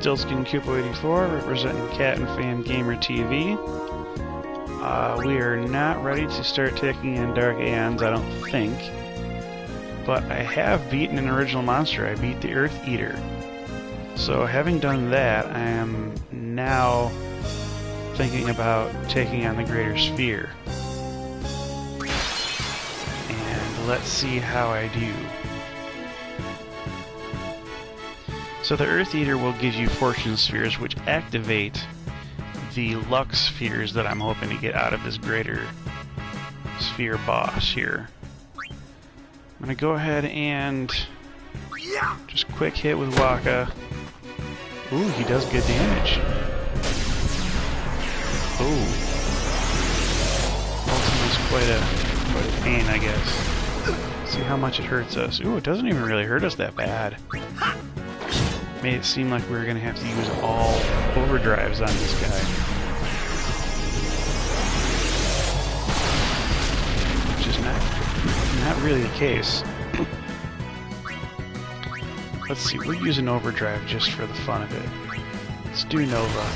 StiltzkinKupo84, representing Cat and Fan Gamer TV. We are not ready to start taking in Dark Aeons, I don't think. But I have beaten an original monster. I beat the Earth Eater. So having done that, I am now thinking about taking on the Greater Sphere. And let's see how I do. So the Earth Eater will give you Fortune Spheres, which activate the luck spheres that I'm hoping to get out of this Greater Sphere boss here. I'm going to go ahead and just quick hit with Waka. Ooh, he does good damage. Ooh. Ultimate's quite a pain, I guess. Let's see how much it hurts us. Ooh, it doesn't even really hurt us that bad. Made it seem like we were going to have to use all overdrives on this guy. Which is not really the case. Let's see, we're using overdrive just for the fun of it. Let's do Nova.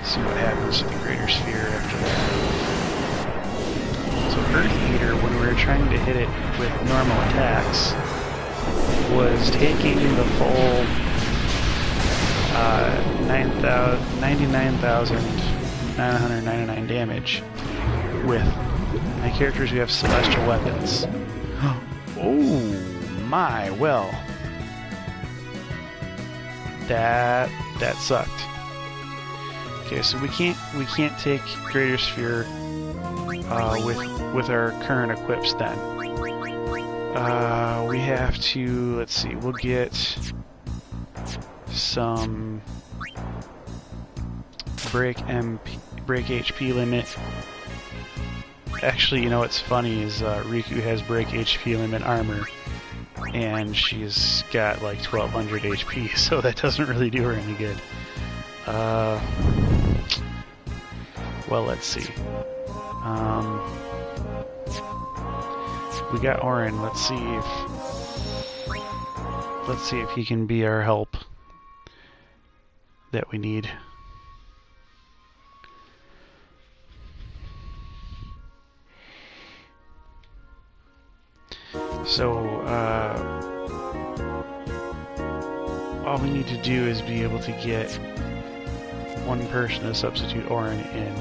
See what happens to the Greater Sphere after that. So Earth Eater, when we were trying to hit it with normal attacks, was taking the full 99,999 damage with my characters who have celestial weapons. Oh my, well, that sucked. Okay, so we can't take Greater Sphere with our current equips then. We have to, let's see, we'll get some break HP limit. Actually, you know what's funny is Riku has break HP limit armor, and she's got like 1200 HP, so that doesn't really do her any good. Well, let's see. We got Orin. Let's see if he can be our help that we need. So all we need to do is be able to get one person to substitute Orin in.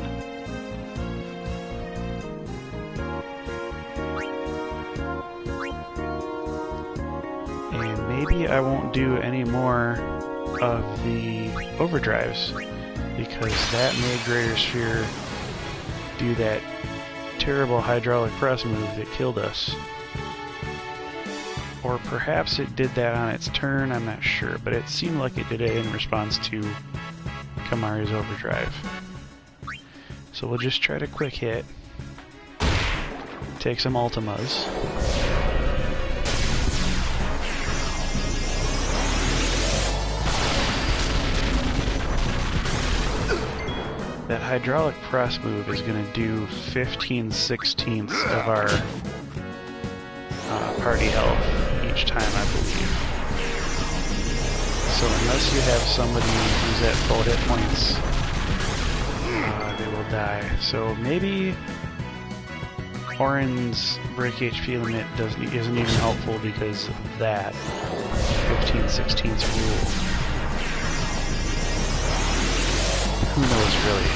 Maybe I won't do any more of the overdrives, because that made Greater Sphere do that terrible hydraulic press move that killed us. Or perhaps it did that on its turn, I'm not sure, but it seemed like it did it in response to Kamari's overdrive. So we'll just try to quick hit, take some Ultimas. That hydraulic press move is going to do 15/16 of our party health each time, I believe. So unless you have somebody who's at full hit points, they will die. So maybe Orin's break HP limit isn't even helpful because of that 15/16 rule. Who knows, really.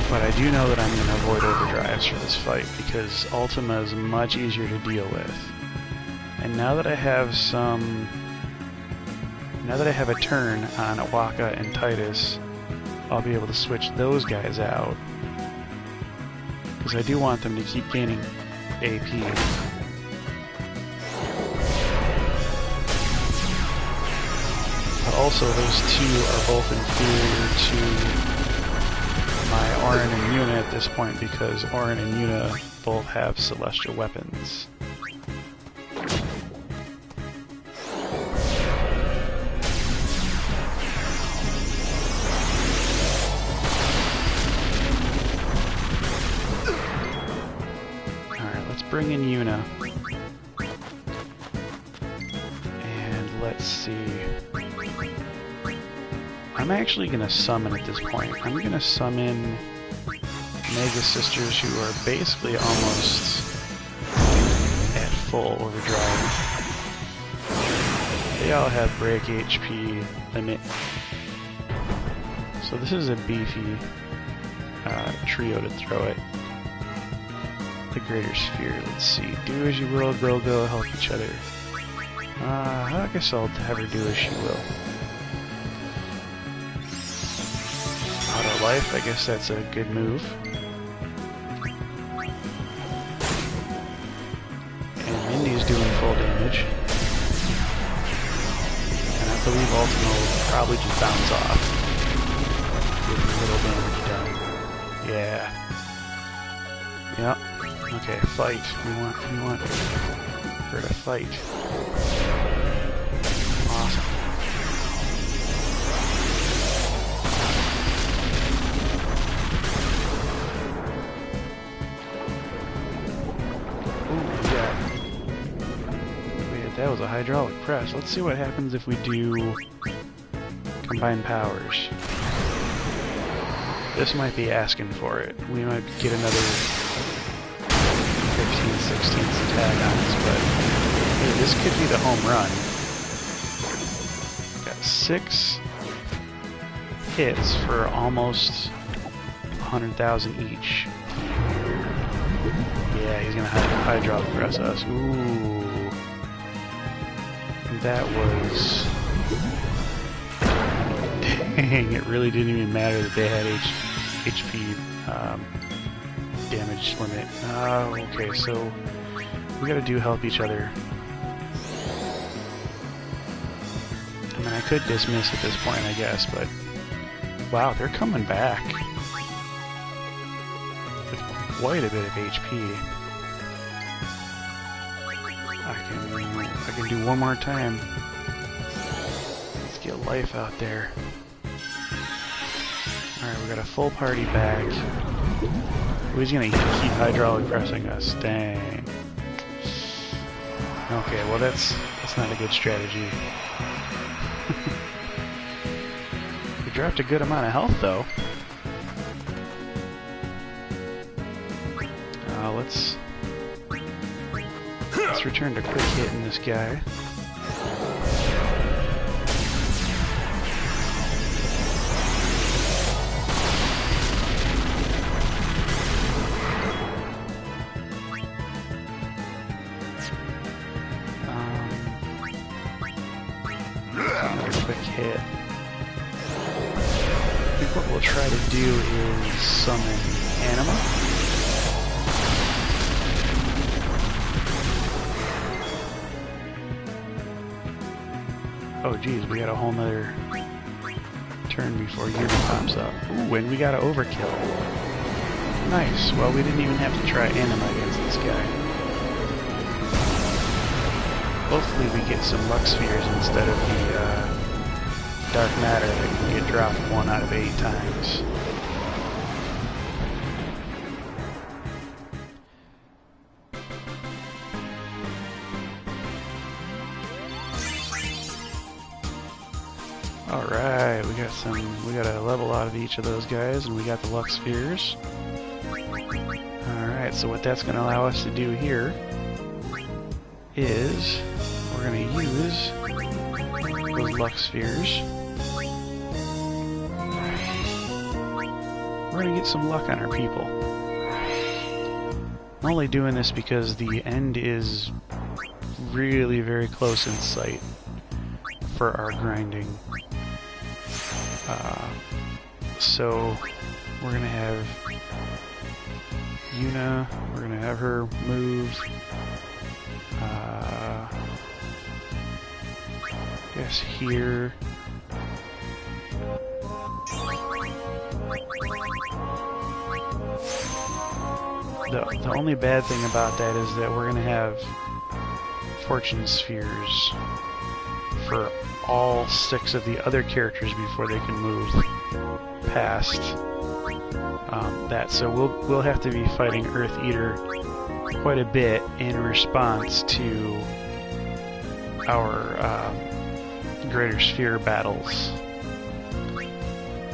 But I do know that I'm going to avoid overdrives for this fight, because Ultima is much easier to deal with. And now that I have a turn on Awaka and Titus, I'll be able to switch those guys out. Because I do want them to keep gaining AP. But also, those two are both inferior to my Orin and Yuna at this point, because Orin and Yuna both have celestial weapons. Alright, let's bring in Yuna. And let's see. I'm actually going to summon at this point. I'm going to summon Mega Sisters who are basically almost at full overdrive. They all have break HP limit. So this is a beefy trio to throw it. The Greater Sphere, let's see. Do as you will, go, help each other. I guess I'll have her do as she will. Auto life, I guess that's a good move. And Mindy's doing full damage. And I believe Ultima will probably just bounce off. With a little damage done. Yeah. Yep. Okay, fight. We want her to fight. Awesome. Ooh, yeah. Wait, that was a hydraulic press. Let's see what happens if we do combined powers. This might be asking for it. We might get another 15th, 16th attack on us, but hey, this could be the home run. Got 6 hits for almost 100,000 each. Yeah, he's gonna hydraulic press us. Ooh. That was... Dang, it really didn't even matter that they had HP damage limit. Okay, so we gotta help each other. I mean, I could dismiss at this point, I guess, but wow, they're coming back with quite a bit of HP. I can do one more time. Let's get life out there. Alright, we got a full party back. He's gonna keep hydraulic pressing us. Dang. Okay, well that's not a good strategy. We dropped a good amount of health though. Let's return to quick hitting this guy. Quick hit. I think what we'll try to do is summon Anima. Oh geez, we got a whole nother turn before Yuri pops up. Ooh, and we got an overkill. Nice. Well, we didn't even have to try Anima against this guy. Hopefully we get some luck spheres instead of the dark matter that can get dropped 1 out of 8 times. Alright, we got a level out of each of those guys, and we got the luck spheres. Alright, so what that's going to allow us to do here is we're going to use those luck spheres. We're going to get some luck on our people. I'm only doing this because the end is really very close in sight for our grinding. So we're going to have Yuna, we're going to have her move. I guess here. The only bad thing about that is that we're going to have fortune spheres for all 6 of the other characters before they can move past that. So we'll have to be fighting Earth Eater quite a bit in response to our Greater Sphere battles.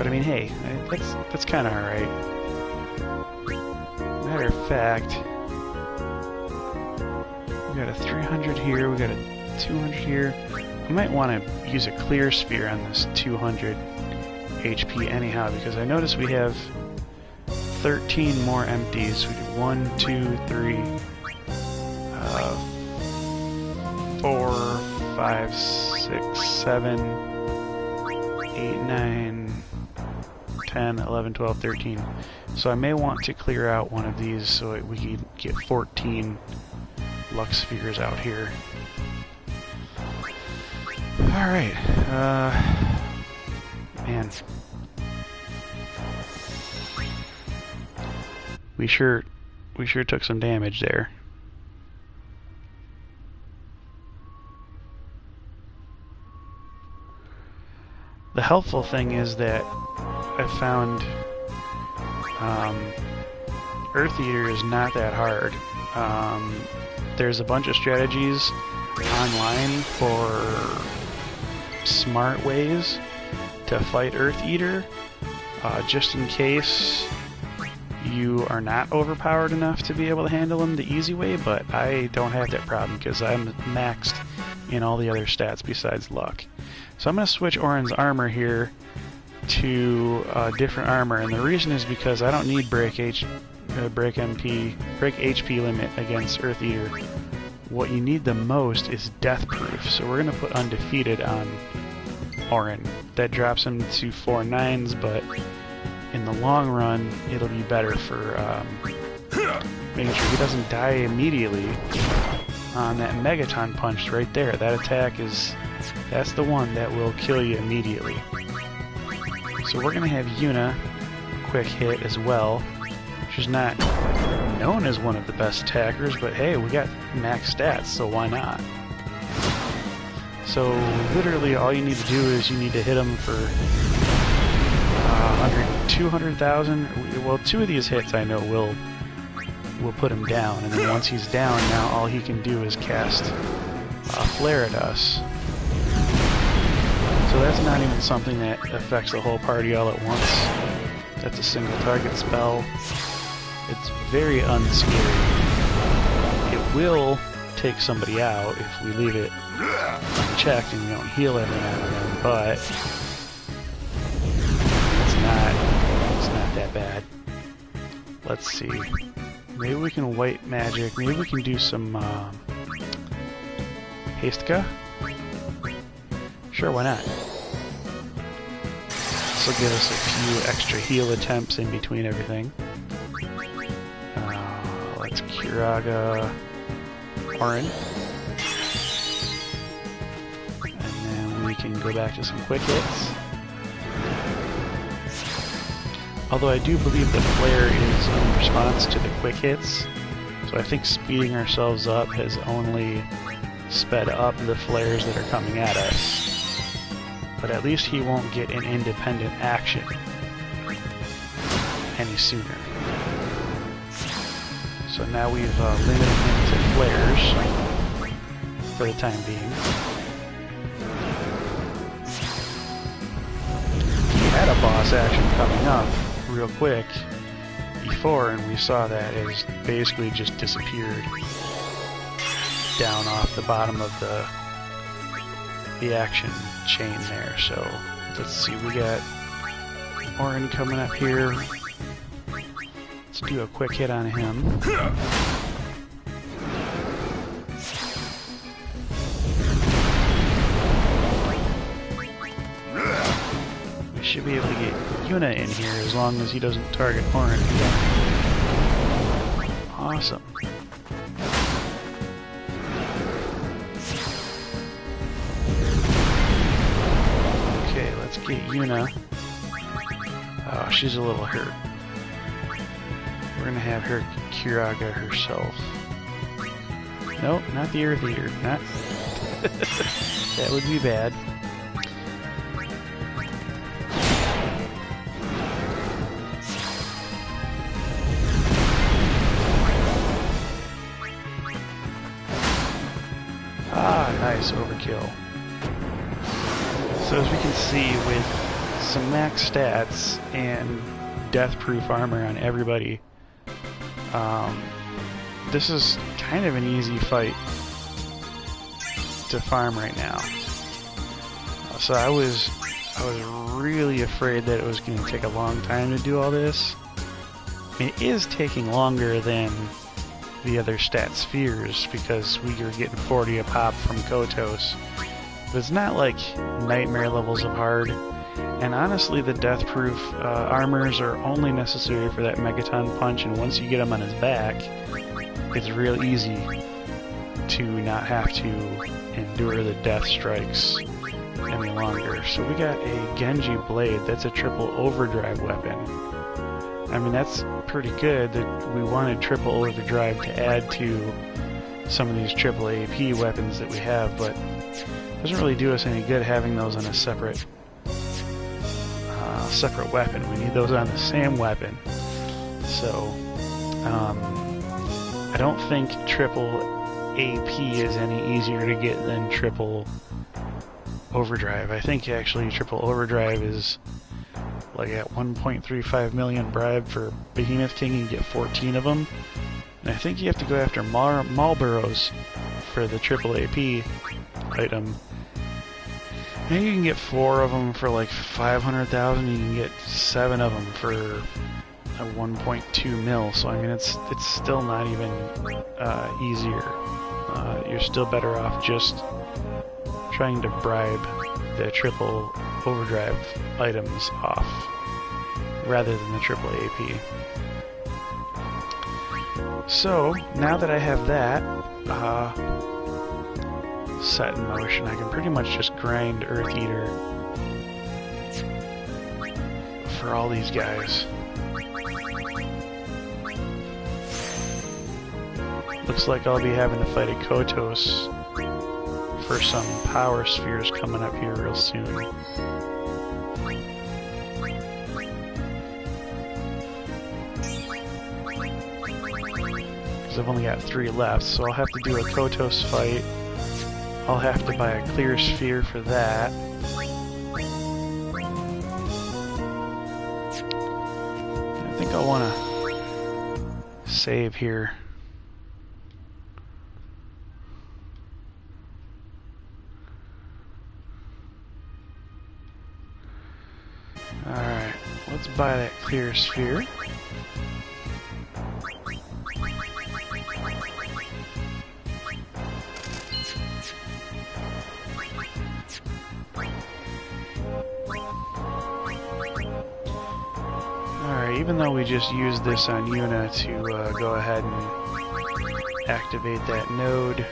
But I mean, hey, that's kind of alright. Matter of fact, we got a 300 here, we got a 200 here. I might want to use a clear sphere on this 200 HP anyhow, because I notice we have 13 more empties. We do 1, 2, 3, 4, 5, 6, 7, 8, 9, 10, 11, 12, 13. So I may want to clear out one of these so we can get 14 Lux spheres out here. Alright, man. We sure took some damage there. The helpful thing is that I found Earth Eater is not that hard. There's a bunch of strategies online for smart ways to fight Earth Eater, just in case you are not overpowered enough to be able to handle him the easy way, but I don't have that problem because I'm maxed in all the other stats besides luck. So I'm going to switch Orin's armor here to different armor, and the reason is because I don't need break HP limit against Earth Eater. What you need the most is death proof, so we're going to put undefeated on Orin. That drops him to 4 9s, but in the long run it'll be better for making sure he doesn't die immediately on that Megaton punch right there. That attack that's the one that will kill you immediately. So we're going to have Yuna quick hit as well. She's not known as one of the best attackers, but hey, we got max stats, so why not? So literally all you need to do is you need to hit him for 200,000. Well, 2 of these hits I know will put him down, and then once he's down, now all he can do is cast a flare at us. So that's not even something that affects the whole party all at once. That's a single target spell. It's very unscary. It will take somebody out if we leave it unchecked and we don't heal every now and then, but it's not that bad. Let's see. Maybe we can white magic. Maybe we can do some Hastka? Sure, why not? This will give us a few extra heal attempts in between everything. Let's Kiraga Orin. And then we can go back to some quick hits. Although I do believe the flare is in response to the quick hits, so I think speeding ourselves up has only sped up the flares that are coming at us. But at least he won't get an independent action any sooner. So now we've limited him to flares for the time being. He had a boss action coming up real quick before, and we saw that it has basically just disappeared down off the bottom of the action chain there. So let's see, we got Orin coming up here. Let's do a quick hit on him. We should be able to get Yuna in here as long as he doesn't target Orin again. Awesome. Okay, let's get Yuna. Oh, she's a little hurt. We're gonna have her Kiraga herself. Nope, not the Earth Eater. Not. That would be bad. Ah, nice overkill. So as we can see, with some max stats and death-proof armor on everybody, this is kind of an easy fight to farm right now. So I was really afraid that it was going to take a long time to do all this. I mean, it is taking longer than the other stat spheres because we are getting 40 a pop from Kotos. But it's not like nightmare levels of hard. And honestly, the death-proof armors are only necessary for that Megaton punch, and once you get him on his back, it's real easy to not have to endure the death strikes any longer. So we got a Genji Blade. That's a triple overdrive weapon. I mean, that's pretty good. That we wanted triple overdrive to add to some of these triple AP weapons that we have, but it doesn't really do us any good having those on a separate weapon. We need those on the same weapon. So I don't think triple AP is any easier to get than triple overdrive. I think actually triple overdrive is like at 1.35 million bribe for Behemoth King, you get 14 of them. And I think you have to go after Marlboros for the triple AP item. Maybe you can get 4 of them for like 500,000. You can get 7 of them for a 1.2 mil. So I mean, it's still not even easier. You're still better off just trying to bribe the triple overdrive items off rather than the triple AP. So now that I have that set in motion, I can pretty much just grind Earth Eater for all these guys. Looks like I'll be having to fight a Kotos for some power spheres coming up here real soon. Because I've only got 3 left, so I'll have to do a Kotos fight. I'll have to buy a clear sphere for that. I think I'll want to save here. Alright, let's buy that clear sphere. Alright, even though we just used this on Yuna to go ahead and activate that node,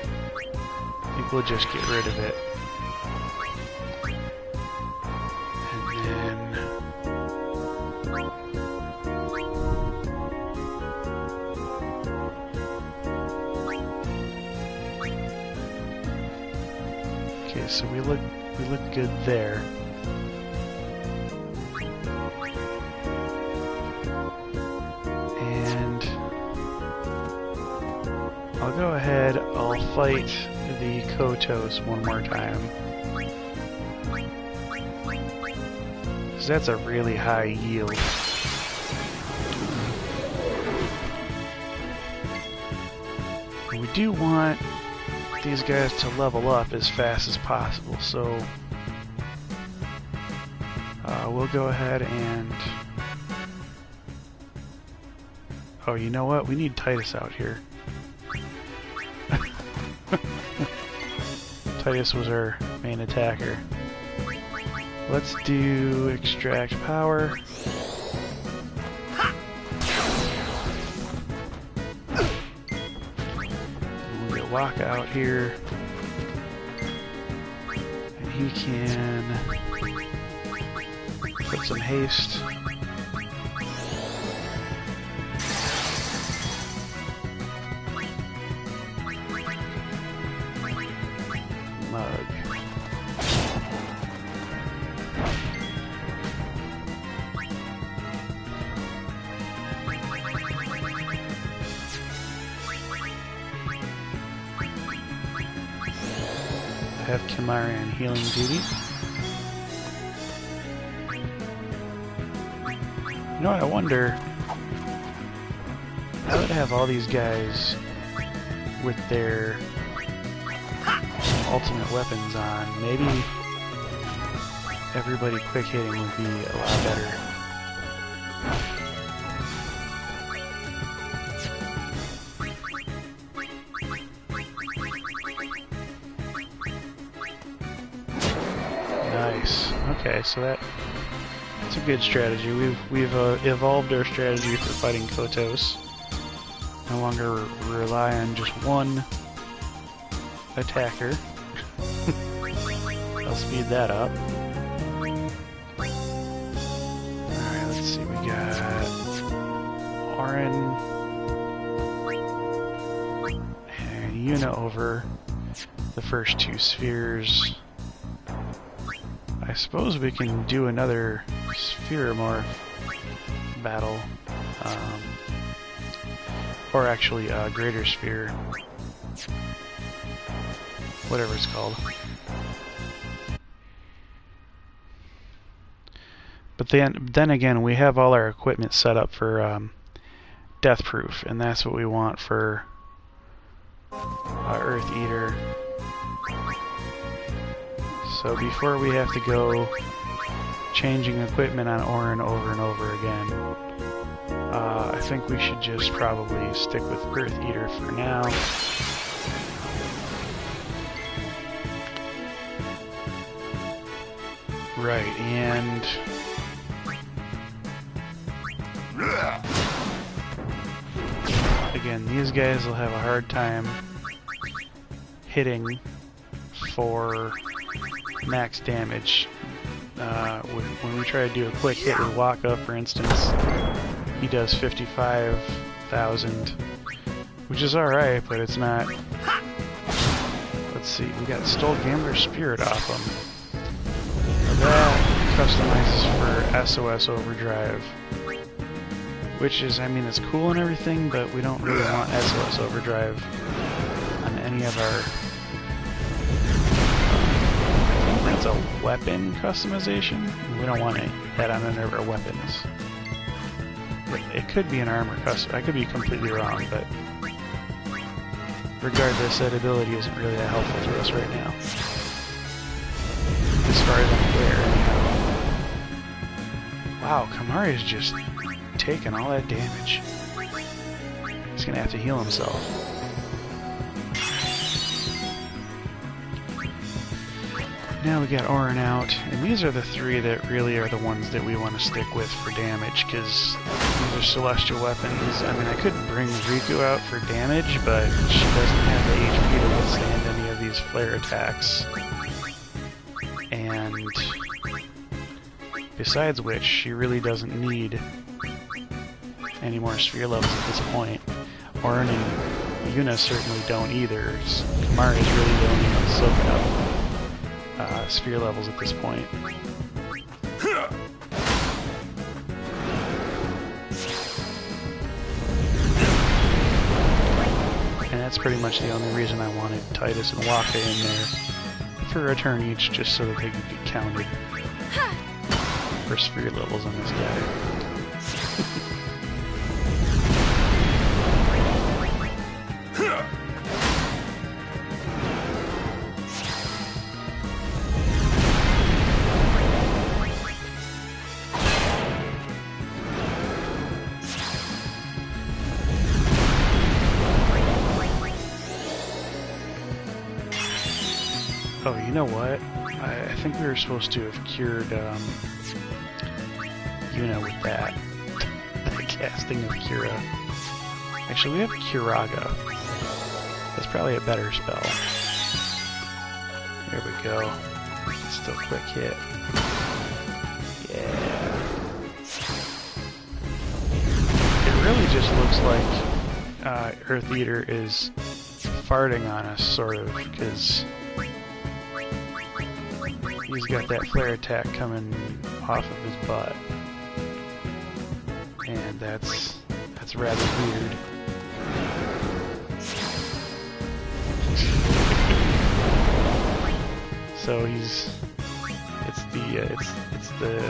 I think we'll just get rid of it. Okay, so we look good there. And I'll go ahead, I'll fight the Kotos one more time. Because that's a really high yield. And we do want these guys to level up as fast as possible, so we'll go ahead and... Oh, you know what? We need Titus out here. Titus was our main attacker. Let's do extract power. Walk out here, and he can put some haste. Mug. Have Kimara on healing duty. You know what, I wonder, I would have all these guys with their ultimate weapons on. Maybe everybody quick hitting would be a lot better. Nice. Okay, so that's a good strategy. We've evolved our strategy for fighting Kotos. No longer rely on just one attacker. I'll speed that up. Alright, let's see, we got Orin and Yuna over the first two spheres. I suppose we can do another spheromorph battle. Or actually, greater sphere. Whatever it's called. But then again, we have all our equipment set up for death proof, and that's what we want for Earth Eater. So before we have to go changing equipment on Orin over and over again, I think we should just probably stick with Earth Eater for now. Right, and again, these guys will have a hard time hitting for max damage. When we try to do a quick hit with Waka, for instance, he does 55,000, which is alright, but it's not. Let's see, we got Stole Gambler's Spirit off him. That customizes for SOS Overdrive, which is, I mean, it's cool and everything, but we don't really want SOS Overdrive on any of our... I think that's a weapon customization. We don't want that on any of our weapons. It could be an armor custom. I could be completely wrong, but regardless, that ability isn't really that helpful to us right now. As far as I'm aware, anyhow. Wow, Kamari's just taking all that damage. He's gonna have to heal himself. Now we got Orin out, and these are the three that really are the ones that we want to stick with for damage, because these are celestial weapons. I mean, I could bring Riku out for damage, but she doesn't have the HP to withstand any of these flare attacks. And besides which, she really doesn't need any more sphere levels at this point. Orin and Yuna certainly don't either. Kamari is really the only one soaking up sphere levels at this point. And that's pretty much the only reason I wanted Titus and Waka in there for a turn each, just so that they could get counted for sphere levels on this guy. Oh, you know what? I think we were supposed to have cured Yuna with that. The casting of Cura. Actually, we have Curaga. That's probably a better spell. There we go. Still quick hit. Yeah. It really just looks like Earth Eater is farting on us, sort of, because he's got that flare attack coming off of his butt. And that's rather weird. So it's the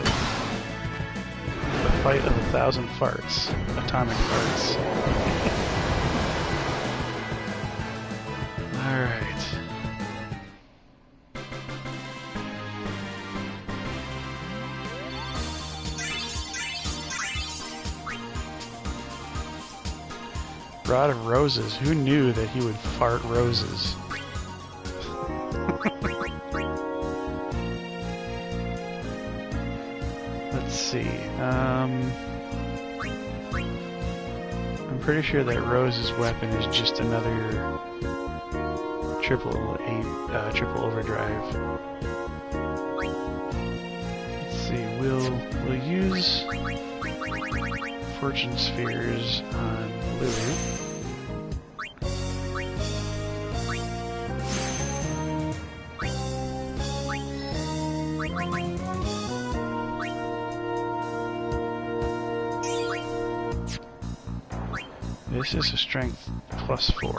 The fight of 1,000 farts. Atomic farts. Alright. Rod of Roses. Who knew that he would fart roses? Let's see. I'm pretty sure that Rose's weapon is just another triple overdrive. Let's see. We'll use Fortune Spheres on Lily. This is a strength +4.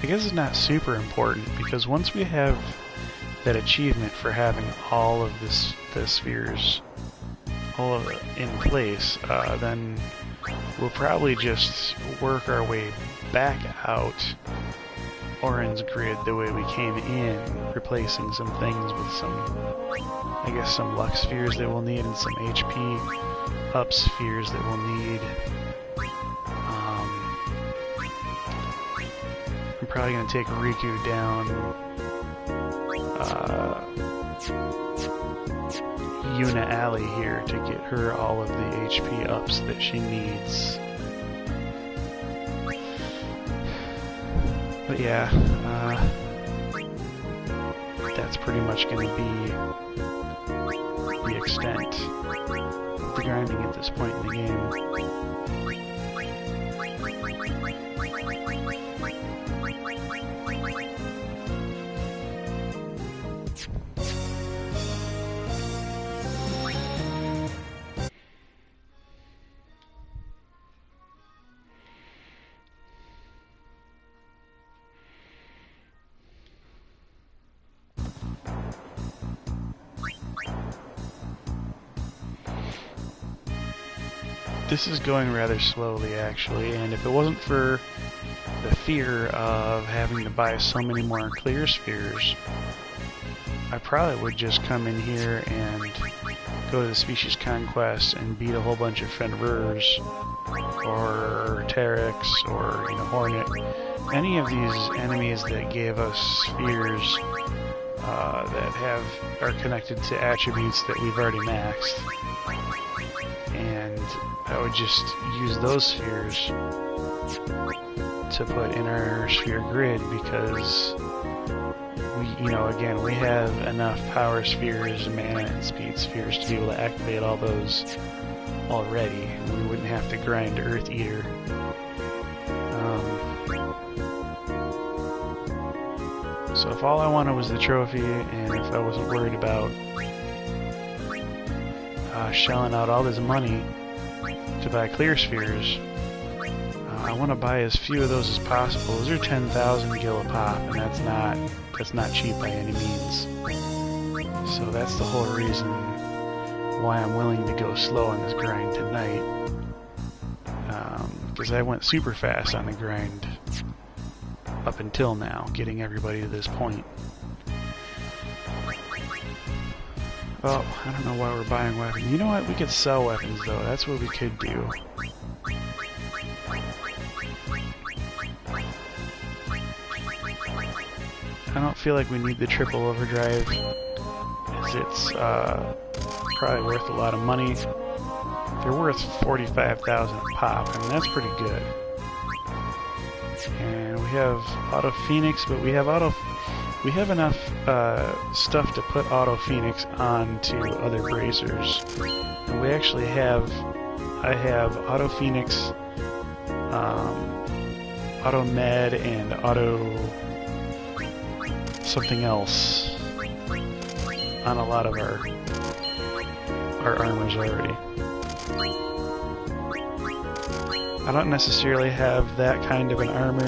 I guess it's not super important because once we have that achievement for having all of the spheres, all of it in place, then we'll probably just work our way back out Orin's grid the way we came in, replacing some things with some, I guess, some luck spheres that we'll need and some HP up spheres that we'll need. I'm probably going to take Riku down Yuna Alley here to get her all of the HP ups that she needs. But yeah, that's pretty much going to be the extent of the grinding at this point in the game. This is going rather slowly, actually, and if it wasn't for the fear of having to buy so many more clear spheres, I probably would just come in here and go to the Species Conquest and beat a whole bunch of Fenrir's, or Terex, or, you know, Hornet. Any of these enemies that gave us spheres that are connected to attributes that we've already maxed. And I would just use those spheres to put in our sphere grid because we, you know, again, we have enough power spheres, mana, and speed spheres to be able to activate all those already. We wouldn't have to grind Earth Eater. So if all I wanted was the trophy, and if I wasn't worried about shelling out all this money to buy clear spheres, I want to buy as few of those as possible. Those are 10,000 gil a pop, and that's not cheap by any means. So that's the whole reason why I'm willing to go slow on this grind tonight, because I went super fast on the grind up until now, getting everybody to this point. Oh, I don't know why we're buying weapons. You know what? We could sell weapons, though. That's what we could do. I don't feel like we need the triple overdrive, as it's probably worth a lot of money. They're worth 45,000 a pop, and that's pretty good. And we have Auto Phoenix, but we have enough stuff to put Auto Phoenix onto other bracers. And we actually I have Auto Phoenix, Auto Med, and Auto something else on a lot of our armors already. I don't necessarily have that kind of an armor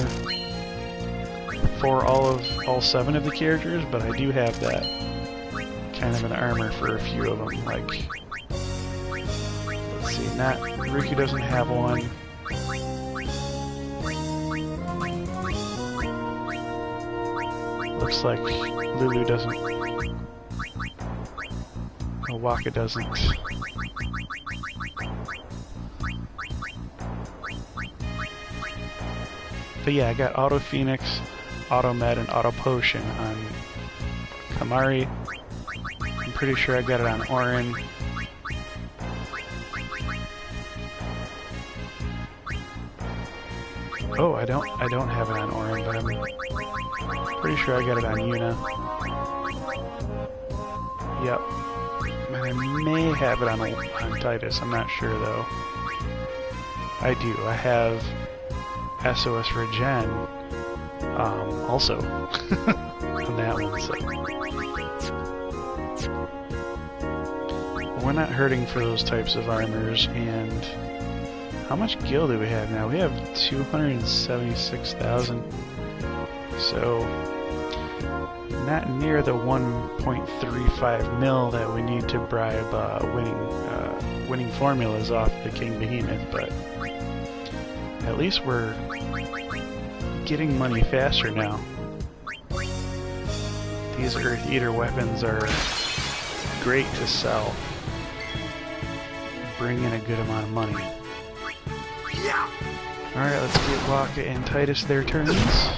for all 7 of the characters, but I do have that kind of an armor for a few of them. Like, let's see, not Riku doesn't have one. Looks like Lulu doesn't. Oh, Waka doesn't. But yeah, I got Auto Phoenix, Auto Med, and Auto Potion on Kamari. I'm pretty sure I got it on Orin. Oh, I don't have it on Orin, but I'm pretty sure I got it on Yuna. Yep. I may have it on Titus, I'm not sure though. I do. I have SOS Regen also on that one, so we're not hurting for those types of armors. And how much gil do we have now? We have 276,000, so not near the 1.35 mil that we need to bribe winning formulas off the King Behemoth, but at least we're getting money faster now. These Earth Eater weapons are great to sell, bring in a good amount of money. Alright, let's get Waka and Titus their turns.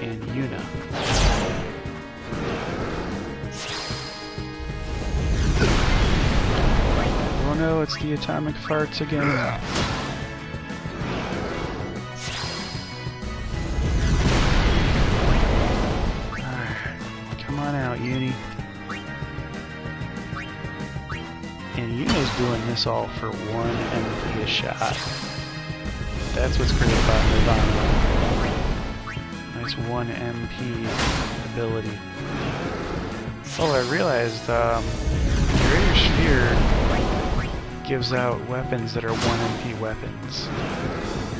And Yuna. Oh no, it's the atomic farts again. Alright, come on out, Uni. And Yuna's doing this all for 1 MP a shot. That's what's great about Nirvana. Nice 1 MP ability. Oh, I realized Greater Sphere gives out weapons that are 1 MP weapons.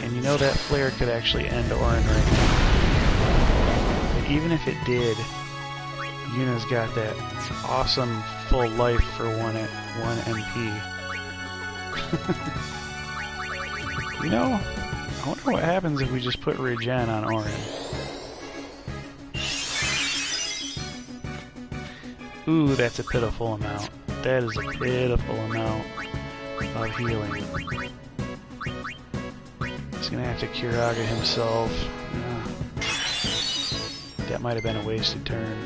And you know that flare could actually end Orin right now. But even if it did, Yuna's got that awesome full life for 1 MP. You know, I wonder what happens if we just put Regen on Orin. Ooh, that's a pitiful amount. That is a pitiful amount of healing. He's gonna have to Kiraga himself. Yeah. That might have been a wasted turn.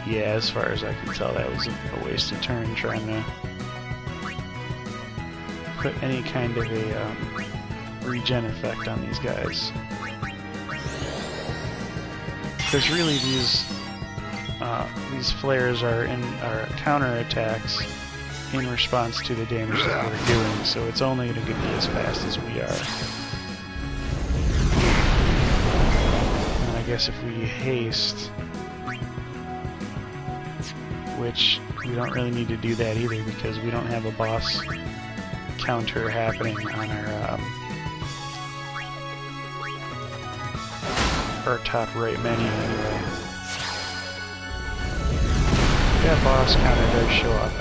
Yeah, as far as I can tell, that was a wasted turn trying to put any kind of a regen effect on these guys. Because really these flares are counter attacks in response to the damage that we're doing, so it's only going to be as fast as we are. And I guess if we haste, which we don't really need to do that either because we don't have a boss counter happening on our top right menu anyway. If that boss counter does show up,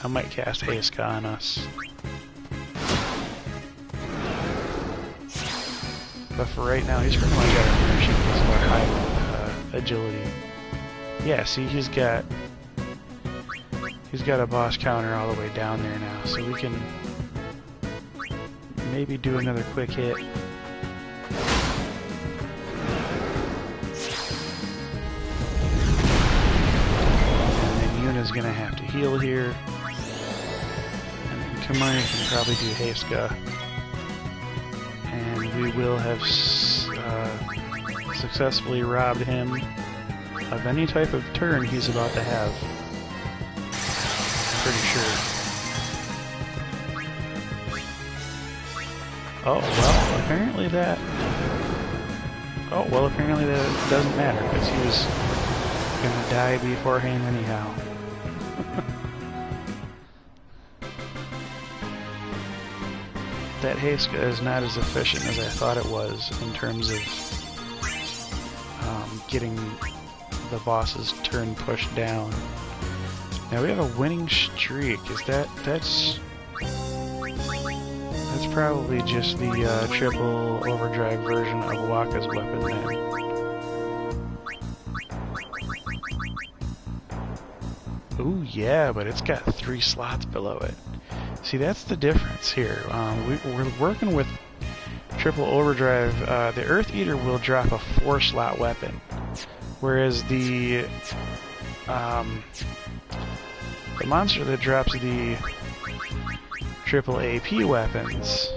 I might cast Heiska on us. But for right now, he's pretty much out of immersion because of our high agility. Yeah, see, he's got a boss counter all the way down there now, so we can maybe do another quick hit. And then Yuna's gonna have to heal here. And then Kamari can probably do Heiska. And we will have successfully robbed him of any type of turn he's about to have. Pretty sure. Oh, well, apparently that... Oh, well, apparently that doesn't matter, because he was gonna die beforehand anyhow. That Heiska is not as efficient as I thought it was in terms of getting the boss's turn pushed down. Now we have a winning streak. Is that's probably just the triple overdrive version of Wakka's weapon then. Ooh, yeah, but it's got 3 slots below it. See, that's the difference here. We're working with triple overdrive. The Earth Eater will drop a 4-slot weapon, whereas the monster that drops the triple AP weapons,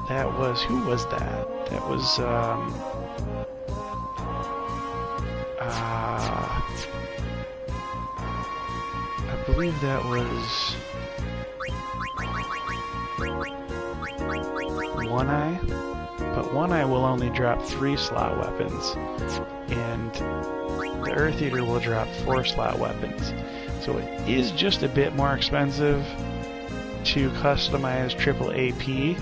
that was... who was that? That was, I believe that was One Eye, but One Eye will only drop 3-slot weapons, and the Earth Eater will drop 4-slot weapons. So it is just a bit more expensive to customize triple AP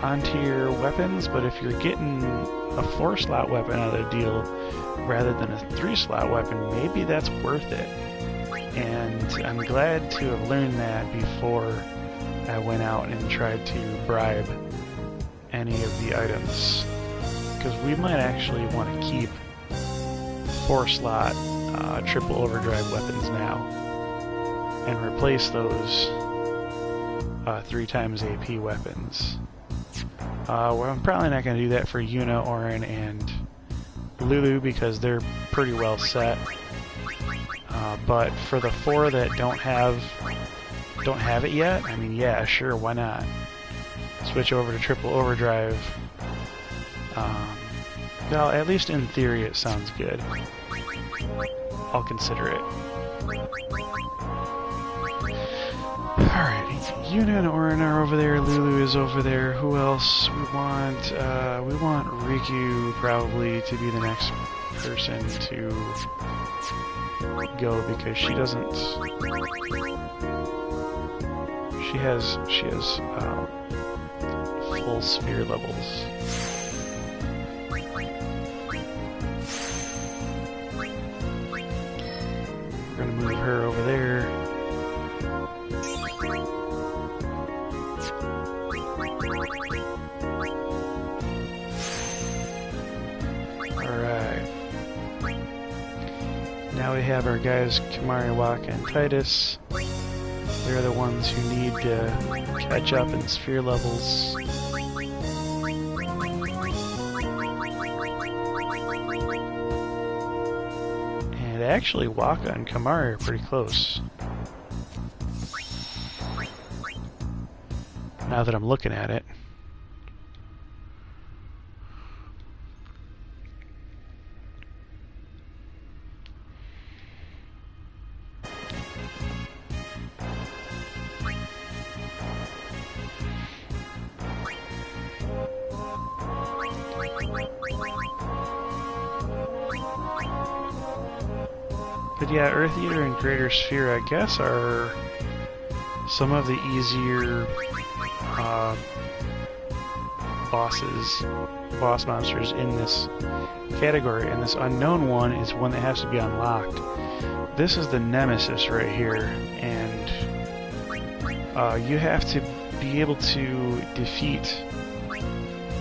onto your weapons, but if you're getting a 4-slot weapon out of the deal rather than a 3-slot weapon, maybe that's worth it. And I'm glad to have learned that before I went out and tried to bribe any of the items, because we might actually want to keep 4-slot triple overdrive weapons now and replace those 3 times AP weapons. Well, I'm probably not going to do that for Yuna, Auron, and Lulu because they're pretty well set. But for the 4 that don't have it yet, I mean, yeah, sure, why not? Switch over to triple overdrive. Well, at least in theory, it sounds good. I'll consider it. Alright, Yuna and Auron are over there, Lulu is over there. Who else? We want Riku probably to be the next person to go, because she doesn't... She has full sphere levels. We're gonna move her over there. Alright. Now we have our guys Kimahri, Wakka, and Tidus. They're the ones who need to catch up in sphere levels. And actually, Wakka and Kimahri are pretty close. Now that I'm looking at it. But yeah, Earth Eater and Greater Sphere, I guess, are some of the easier boss monsters in this category, and this unknown one is one that has to be unlocked. This is the Nemesis right here, and you have to be able to defeat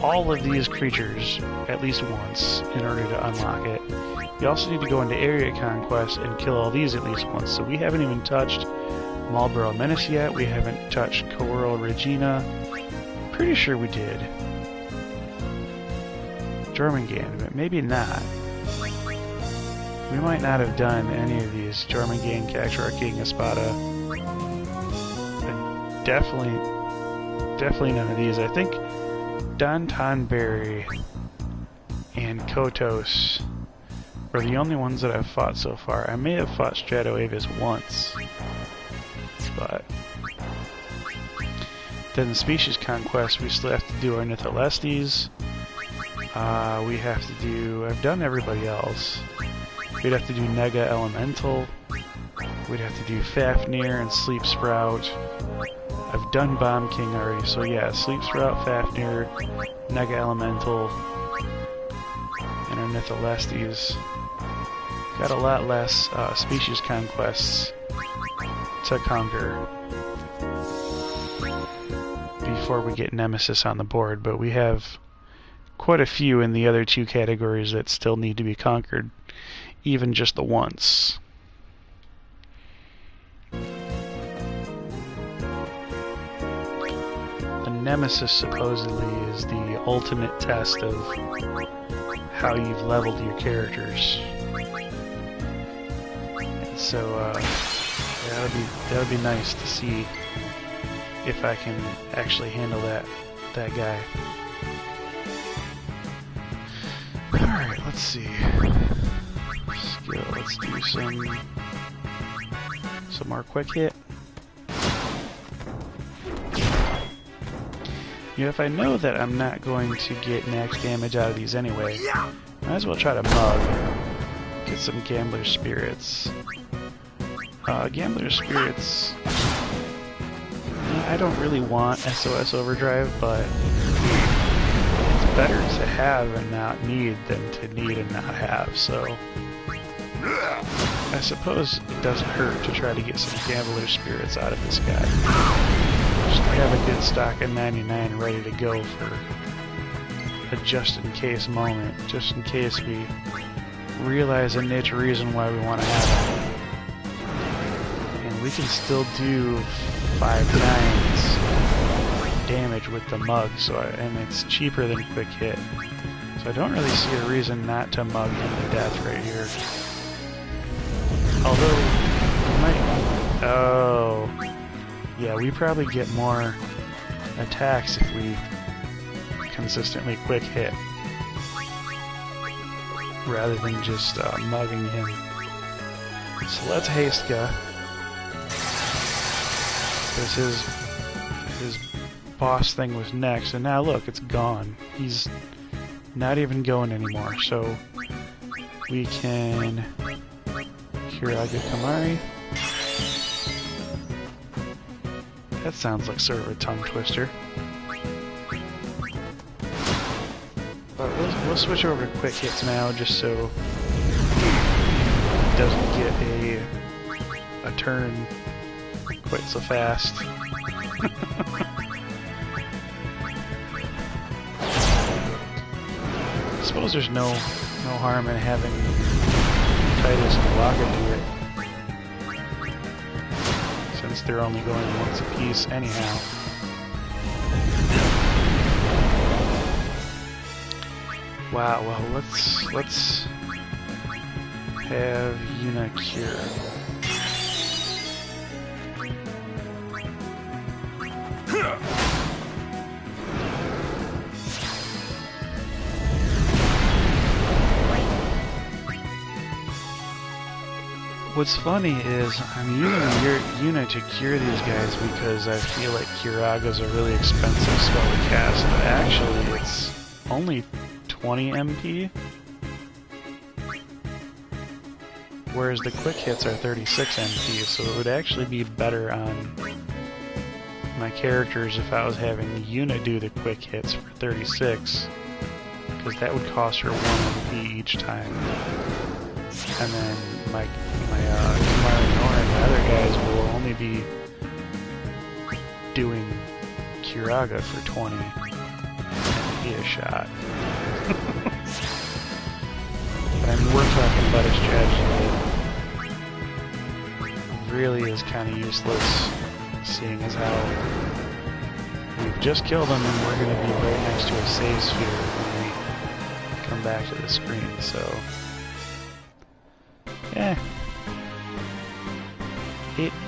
all of these creatures at least once in order to unlock it. You also need to go into Area Conquest and kill all these at least once. So we haven't even touched Marlborough Menace yet. We haven't touched Coral Regina. Pretty sure we did. Jormungand, but maybe not. We might not have done any of these. Jormungand, Cactuar King, Espada. But definitely none of these. I think Dantonberry and Kotos are the only ones that I've fought so far. I may have fought Stratoavis once, but then the Species Conquest, we still have to do Ornitholestes. We have to do... I've done everybody else. We'd have to do Nega Elemental. We'd have to do Fafnir and Sleep Sprout. I've done Bomb King already, so yeah, Sleep Sprout, Fafnir, Nega Elemental, and Ornitholestes. Got a lot less Species Conquests to conquer before we get Nemesis on the board, but we have quite a few in the other two categories that still need to be conquered, even just the once. The Nemesis supposedly is the ultimate test of how you've leveled your characters. And so that'll be nice to see if I can actually handle that guy. Alright, let's see. Skill, let's do some more quick hit. You know, if I know that I'm not going to get max damage out of these anyway, might as well try to mug. Get some Gambler's Spirits. Gambler's Spirits... I don't really want SOS Overdrive, but it's better to have and not need than to need and not have, so... I suppose it doesn't hurt to try to get some Gambler's Spirits out of this guy. Just have a good stock of 99 ready to go for a just-in-case moment, just in case we realize a niche reason why we want to have it. And we can still do 5 9s damage with the mug, and it's cheaper than quick hit. So I don't really see a reason not to mug him to death right here. Although, we might... Oh... Yeah, we probably get more attacks if we consistently quick hit, rather than just mugging him. So let's Hasteca, because his boss thing was next, and now look, it's gone. He's not even going anymore, so we can Kiraga Kamari. That sounds like sort of a tongue twister. But we'll switch over to quick hits now, just so it doesn't get a turn quite so fast. I suppose there's no harm in having Titus and Waka do it, since they're only going once a piece anyhow. Wow, well, let's have Yuna cure. What's funny is I'm using Yuna to cure these guys because I feel like Kiraga's a really expensive spell to cast, but actually it's only 20 MP, whereas the quick hits are 36 MP, so it would actually be better on my characters if I was having Yuna do the quick hits for 36, because that would cost her 1 MP each time. And then my Kumari and Nora and the other guys will only be doing Kiraga for 20 and be a shot. But I mean, we're talking about a strategy that really is kind of useless, seeing as how we've just killed them and we're going to be right next to a save sphere when we come back to the screen, so... Eh.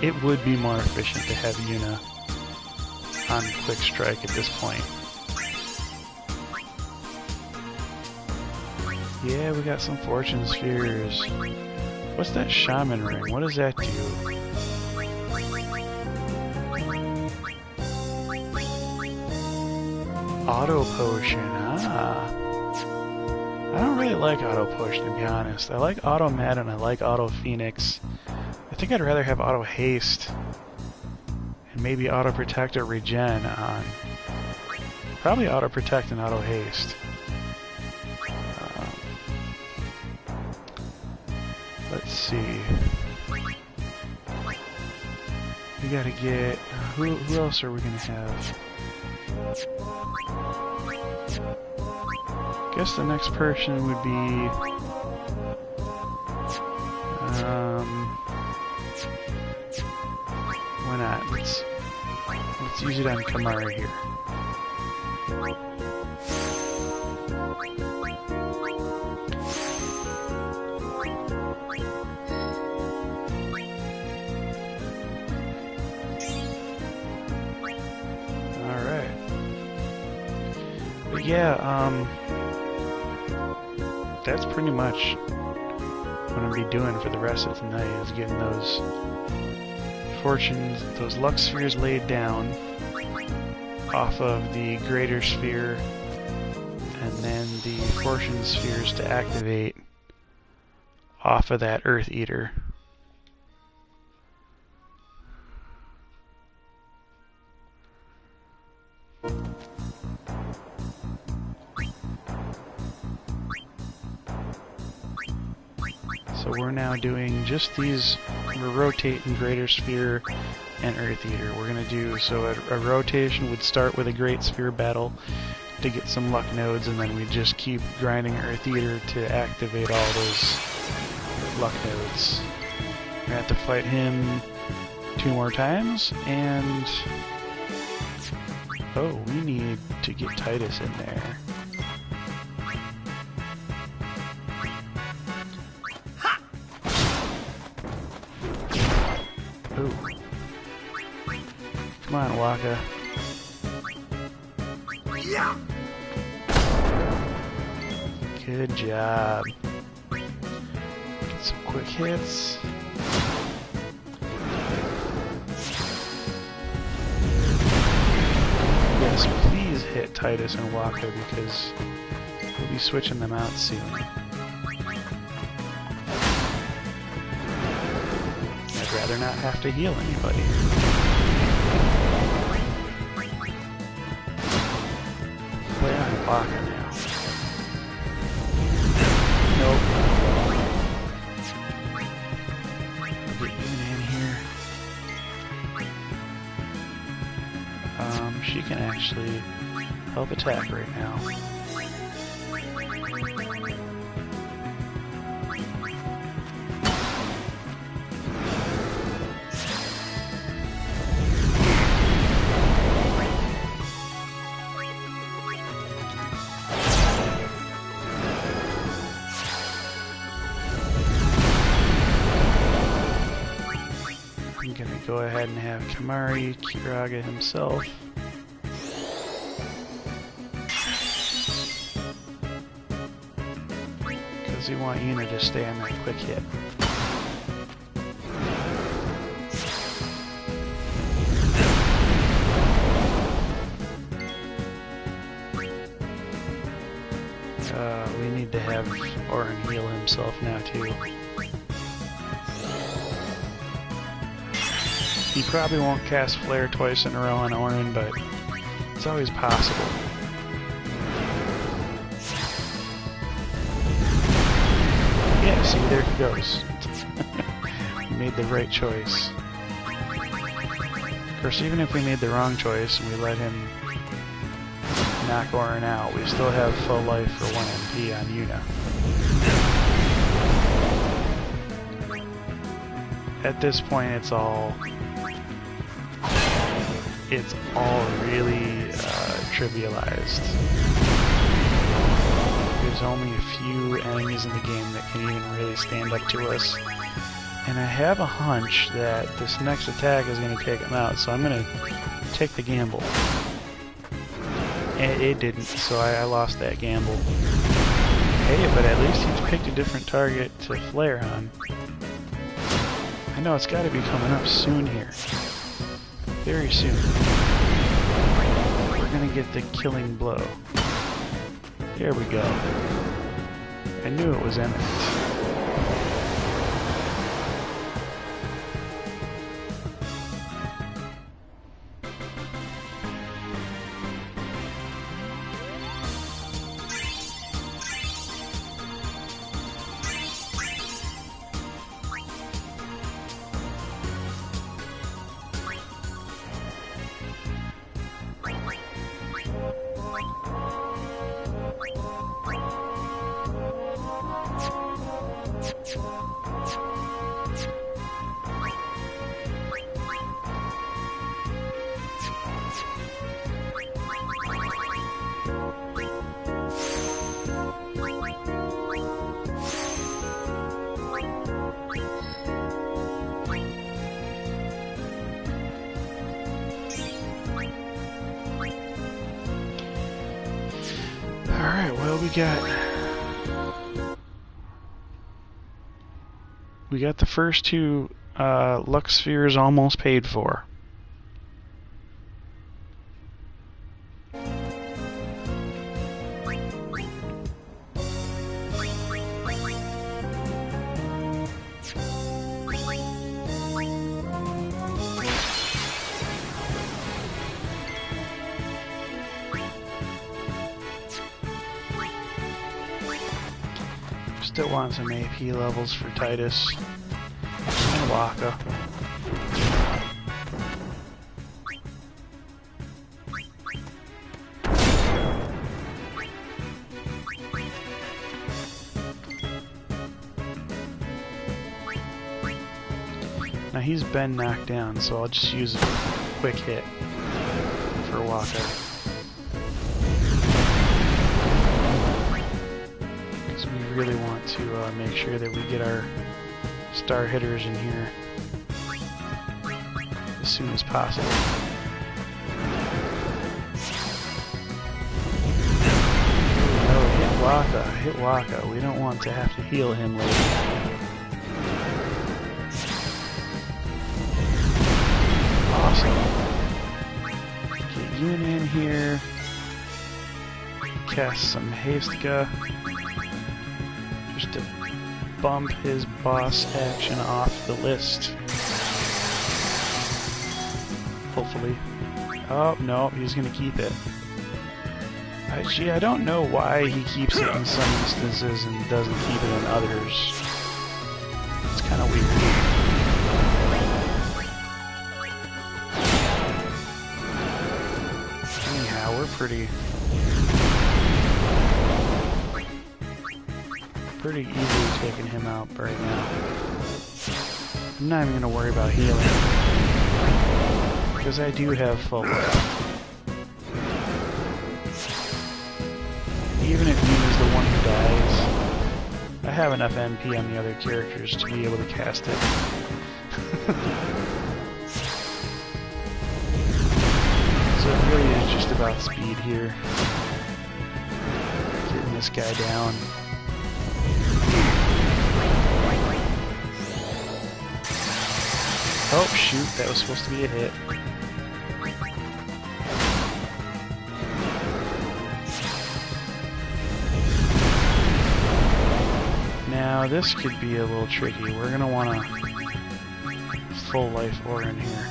It would be more efficient to have Yuna on quick strike at this point. Yeah, we got some fortune spheres. What's that shaman ring? What does that do? Auto potion, ah. I don't really like auto potion, to be honest. I like auto med and I like auto phoenix. I think I'd rather have auto haste and maybe auto protect or regen on. Probably auto protect and auto haste. Let's see. We gotta get. Who else are we gonna have? Guess the next person would be. Why not? Let's use it on Kamara here. Yeah, that's pretty much what I'm gonna be doing for the rest of tonight, is getting those fortunes, those luck spheres laid down off of the greater sphere, and then the fortune spheres to activate off of that Earth Eater. So we're now doing just these, we're rotating Greater Sphere and Earth Eater. We're going to do, so a rotation would start with a Great Sphere battle to get some luck nodes, and then we just keep grinding Earth Eater to activate all those luck nodes. We're going to have to fight him 2 more times, and oh, we need to get Titus in there. Ooh. Come on, Waka. Yeah. Good job. Get some quick hits. Yes, please hit Titus and Waka because we'll be switching them out soon. I'd rather not have to heal anybody. Play on Waka now. Nope. Get Yuna in here. She can actually help attack right now. I'm gonna go ahead and have Kamari Kiraga himself. Because we want Yuna to stay on that quick hit. We need to have Orin heal himself now too. He probably won't cast Flare twice in a row on Orin, but it's always possible. Yeah, see, there he goes. We made the right choice. Of course, even if we made the wrong choice and we let him knock Orin out, we still have full life for 1 MP on Yuna. At this point, it's all really trivialized. There's only a few enemies in the game that can even really stand up to us. And I have a hunch that this next attack is going to take him out, so I'm going to take the gamble. And it didn't, so I lost that gamble. Hey, but at least he's picked a different target to flare on. I know it's got to be coming up soon here. Very soon. We're gonna get the killing blow. There we go. I knew it was imminent. Alright, well, we got the first two luck spheres almost paid for. Still want some AP levels for Titus and Waka. Now he's been knocked down, so I'll just use a quick hit for Waka. We really want to make sure that we get our star hitters in here as soon as possible. No, hit Waka. We don't want to have to heal him later. Awesome. Get Yuna in here. Cast some Hastka. Just to bump his boss action off the list. Hopefully. Oh, no, he's gonna keep it. Gee, I don't know why he keeps it in some instances and doesn't keep it in others. It's kind of weird. Anyhow, we're pretty easily taking him out right now. I'm not even going to worry about healing, because I do have full life. Even if Yuna's the one who dies, I have enough MP on the other characters to be able to cast it. So it really is just about speed here. Getting this guy down. Oh, shoot, that was supposed to be a hit. Now, this could be a little tricky. We're going to want a full life ore in here.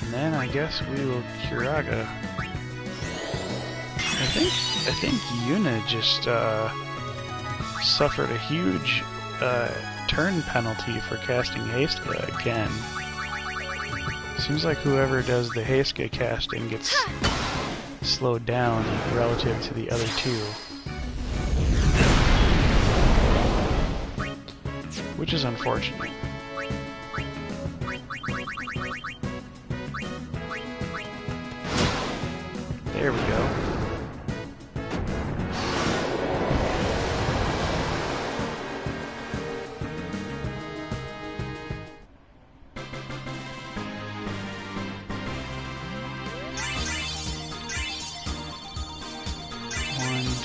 And then I guess we will Kiraga. I think Yuna just suffered a huge turn penalty for casting Hastka again. Seems like whoever does the Hastka casting gets slowed down relative to the other two. Which is unfortunate. There we go.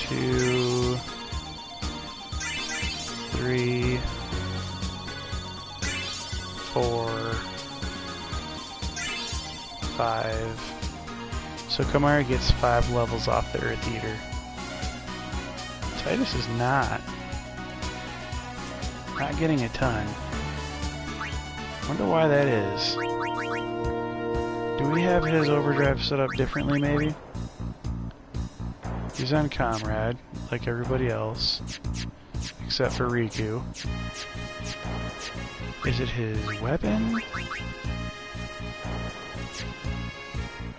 2, 3, 4, 5. So Kamari gets 5 levels off the Earth Eater. Titus is not getting a ton. Wonder why that is. Do we have his overdrive set up differently, maybe? He's on Comrade, like everybody else, except for Riku. Is it his weapon?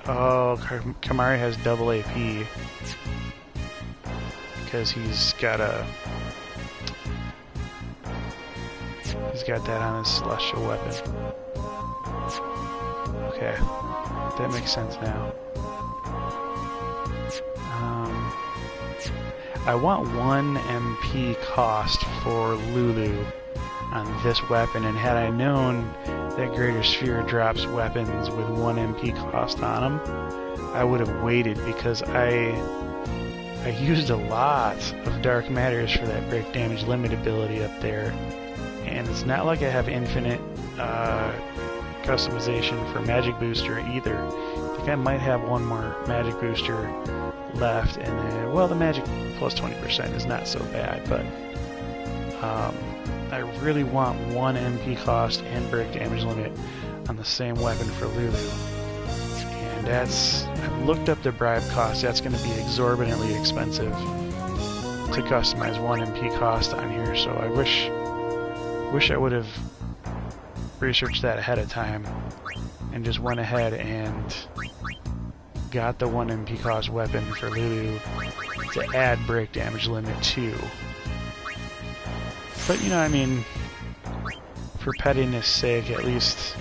Oh, Kamari has double AP. Because he's got that on his celestial weapon. Okay, that makes sense now. I want 1 MP cost for Lulu on this weapon, and had I known that Greater Sphere drops weapons with 1 MP cost on them, I would have waited, because I used a lot of Dark Matters for that break damage limit ability up there, and it's not like I have infinite customization for Magic Booster either. I think I might have one more Magic Booster left, and then, well, the Magic plus 20% is not so bad, but I really want 1 MP cost and break damage limit on the same weapon for Lulu. And that's, I've looked up the bribe cost, that's going to be exorbitantly expensive to customize 1 MP cost on here, so I wish I would have researched that ahead of time and just went ahead and got the 1 MP cost weapon for Lulu to add break damage limit to. But, you know, I mean, for pettiness sake, at least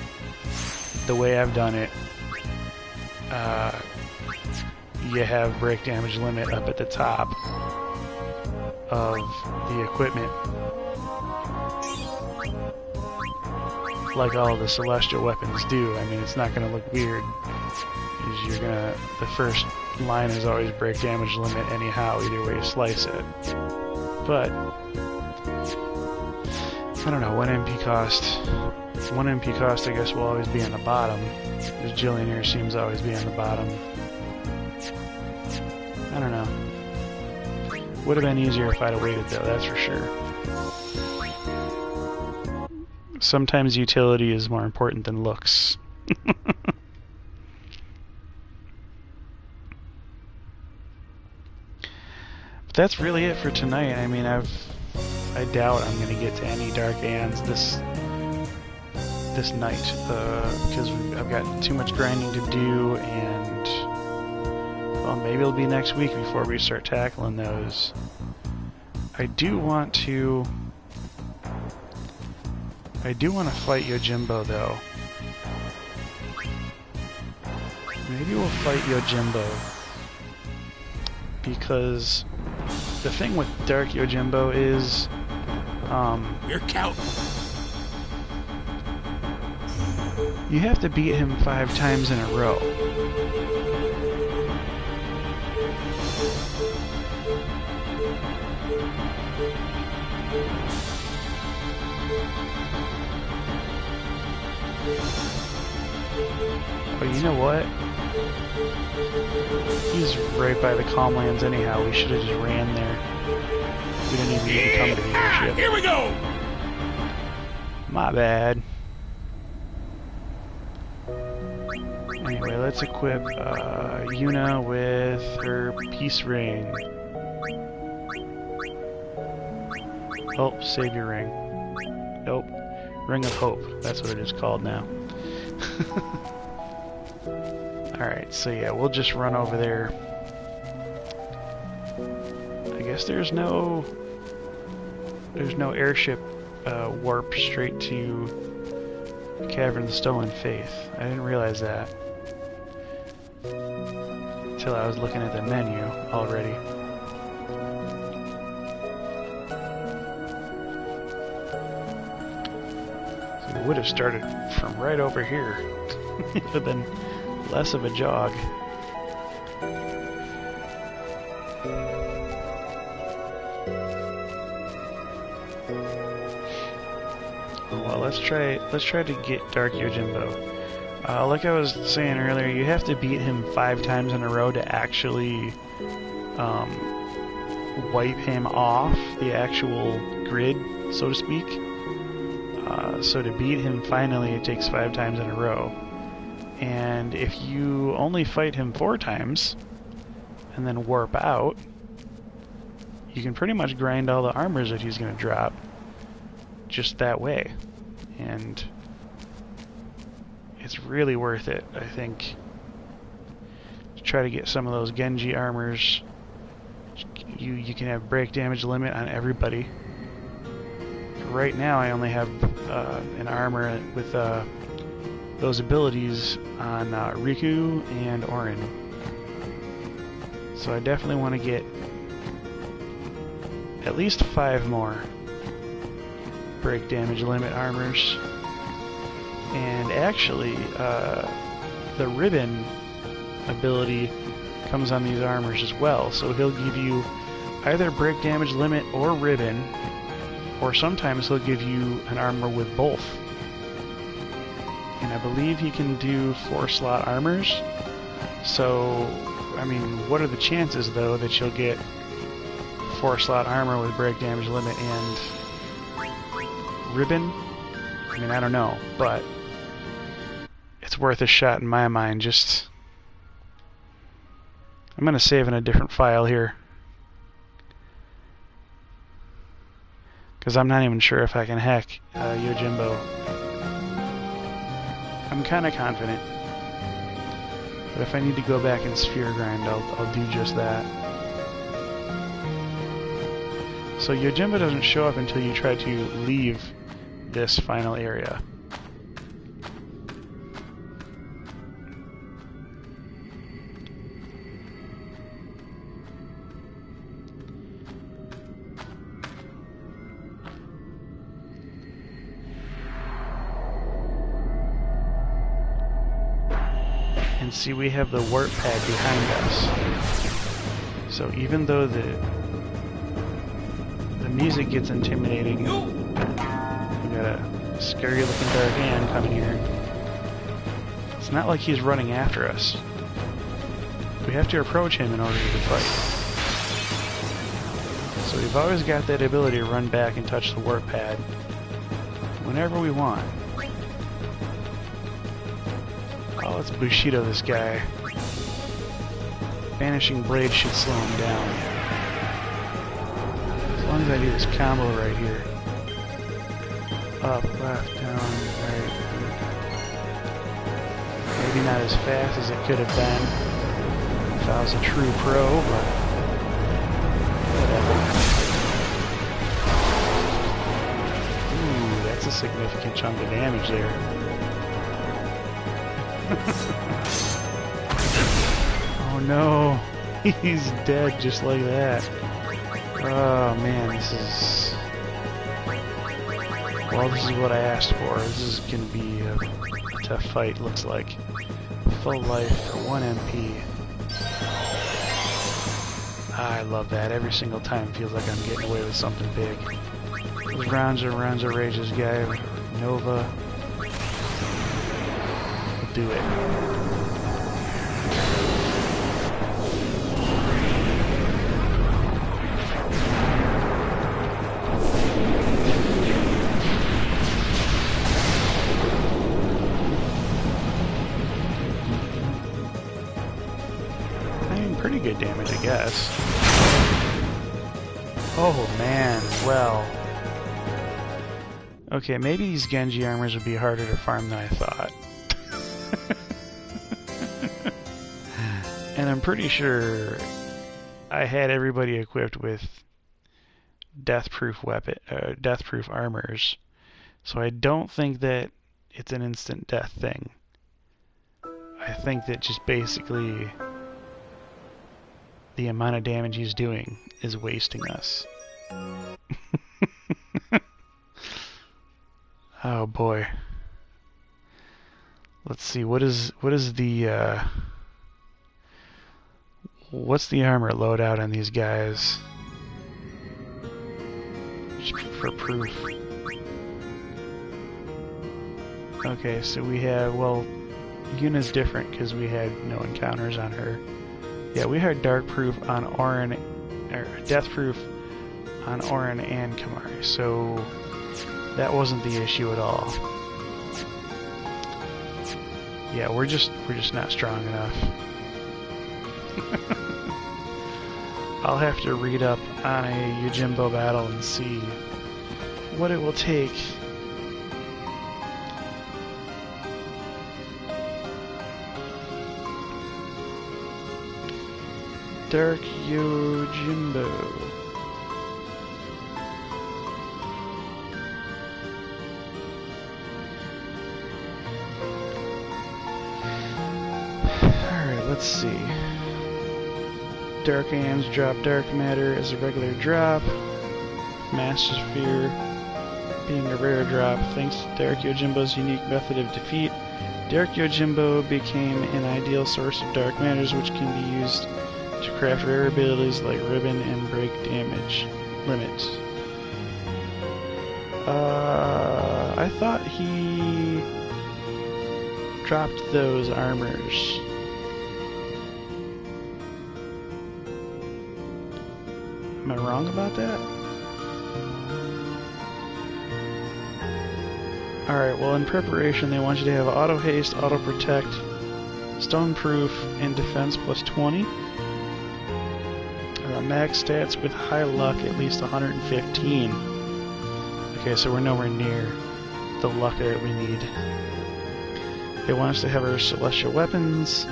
the way I've done it, you have break damage limit up at the top of the equipment, like all of the celestial weapons do. I mean, it's not going to look weird. The first line is always break damage limit anyhow, either way you slice it. But I don't know, 1 MP cost. 1 MP cost, I guess, will always be on the bottom, because Jillionaire seems to always be on the bottom. I don't know. Would have been easier if I'd have waited, though, that's for sure. Sometimes utility is more important than looks. But that's really it for tonight. I mean, I doubt I'm going to get to any Dark Aeons this night, because I've got too much grinding to do, and well, maybe it'll be next week before we start tackling those. I do want to fight Yojimbo, though. Maybe we'll fight Yojimbo, because the thing with Dark Yojimbo is you're counting. You have to beat him 5 times in a row. Oh, you know what? He's right by the Calmlands anyhow. We should have just ran there. We didn't even need to come to the airship. Here we go! My bad. Anyway, let's equip Yuna with her Peace Ring. Oh, Savior Ring. Nope. Ring of Hope. That's what it is called now. Alright, so yeah, we'll just run over there. I guess there's no airship warp straight to Cavern of the Stolen Faith. I didn't realize that until I was looking at the menu already. So we would have started from right over here. It would have been less of a jog. let's try to get Dark Yojimbo. Like I was saying earlier, you have to beat him 5 times in a row to actually wipe him off the actual grid, so to speak. So to beat him finally, it takes 5 times in a row. And if you only fight him 4 times and then warp out, you can pretty much grind all the armors that he's going to drop just that way. And it's really worth it, I think, to try to get some of those Genji armors. You can have break damage limit on everybody. Right now I only have an armor with those abilities on Riku and Orin. So I definitely want to get at least 5 more break damage limit armors. And actually, the ribbon ability comes on these armors as well. So he'll give you either break damage limit or ribbon, or sometimes he'll give you an armor with both. And I believe he can do 4-slot armors. So, I mean, what are the chances, though, that you'll get 4-slot armor with break damage limit and ribbon? I mean, I don't know, but it's worth a shot in my mind. Just, I'm going to save in a different file here, because I'm not even sure if I can hack Yojimbo. I'm kind of confident, but if I need to go back and sphere grind, I'll do just that. So Yojimbo doesn't show up until you try to leave this final area. And see, we have the warp pad behind us. So even though the music gets intimidating, we got a scary looking dark hand coming here. It's not like he's running after us. We have to approach him in order to fight. So we've always got that ability to run back and touch the warp pad whenever we want. Oh, let's Bushido this guy. Vanishing Blade should slow him down. As long as I do this combo right here. Up, left, down, right. Maybe not as fast as it could have been if I was a true pro, but whatever. Ooh, that's a significant chunk of damage there. Oh no, he's dead just like that. Oh man, this is... Well, this is what I asked for. This is gonna be a tough fight, looks like. Full life for 1 MP. I love that. Every single time feels like I'm getting away with something big. Those rounds of Rage's guy, Nova. Do it. I mean, pretty good damage, I guess. Oh man, well. Okay, maybe these Genji armors would be harder to farm than I thought. And I'm pretty sure I had everybody equipped with death-proof death-proof armors, so I don't think that it's an instant death thing. I think that just basically the amount of damage he's doing is wasting us. Oh boy. Let's see, what is the what's the armor loadout on these guys? Just for proof. Okay, so we have, well, Yuna's different because we had no encounters on her. Yeah, we had Dark Proof on Auron, or Death Proof on Auron and Kamari, so that wasn't the issue at all. Yeah, we're just not strong enough. I'll have to read up on a Yojimbo battle and see what it will take. Dark Yojimbo. Alright, let's see. Dark Ams drop Dark Matter as a regular drop. Master Sphere being a rare drop. Thanks to Dark Yojimbo's unique method of defeat, Dark Yojimbo became an ideal source of dark matters which can be used to craft rare abilities like Ribbon and Break Damage Limit. I thought he dropped those armors. Am I wrong about that? Alright, well in preparation they want you to have Auto Haste, Auto Protect, Stone Proof, and Defense plus 20. Max stats with high luck at least 115. Okay, so we're nowhere near the luck that we need. They want us to have our Celestial Weapons,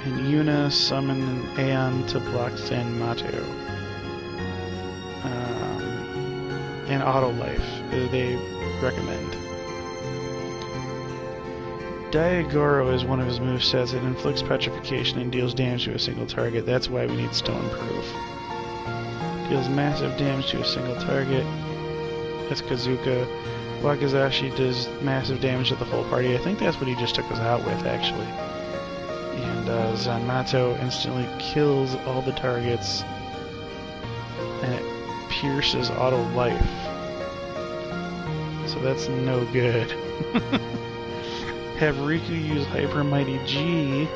and Yuna summon an Aeon to block San Mateo. And Auto Life, they recommend. Diagoro is one of his movesets. It inflicts petrification and deals damage to a single target. That's why we need Stone Proof. Deals massive damage to a single target. That's Kazuka. Wakizashi does massive damage to the whole party. I think that's what he just took us out with, actually. And Zanmato instantly kills all the targets. And it pierces Auto Life. So that's no good. Have Riku use Hyper Mighty G.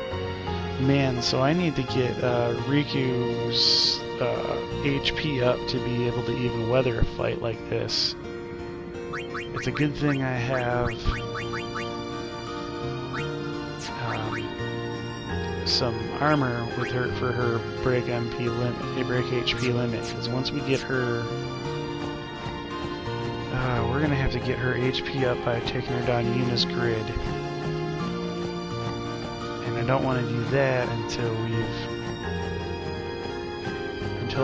Man, so I need to get Riku's HP up to be able to even weather a fight like this. It's a good thing I have some armor with her for her break MP limit, break HP limit. Because once we get her, we're gonna have to get her HP up by taking her down Yuna's grid. I don't want to do that until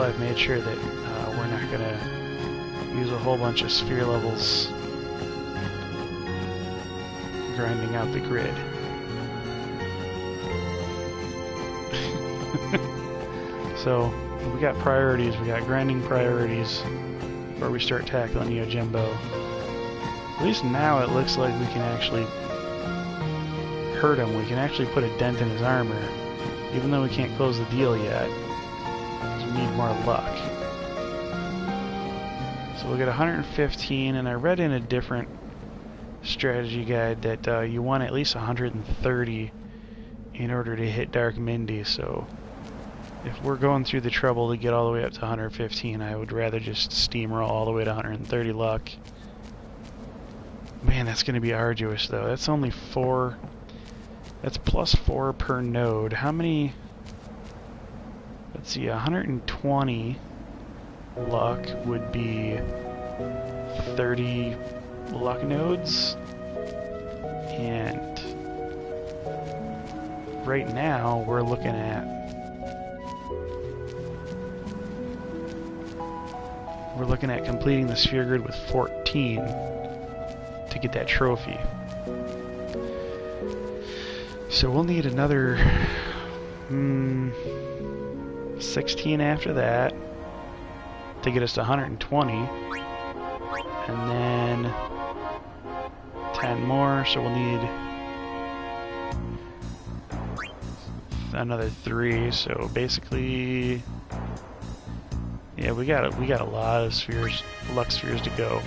I've made sure that we're not going to use a whole bunch of sphere levels grinding out the grid. So we got priorities, we got grinding priorities before we start tackling Yojimbo. At least now it looks like we can actually hurt him. We can actually put a dent in his armor, even though we can't close the deal yet, because we need more luck. So we'll get 115, and I read in a different strategy guide that you want at least 130 in order to hit Dark Mindy, so if we're going through the trouble to get all the way up to 115, I would rather just steamroll all the way to 130 luck. Man, that's going to be arduous, though. That's only 4... That's plus 4 per node. How many... Let's see, 120 luck would be 30 luck nodes. And right now we're looking at completing the sphere grid with 14 to get that trophy. So we'll need another 16 after that to get us to 120, and then 10 more, so we'll need another 3, so basically, yeah, we got a lot of spheres, luck spheres to go.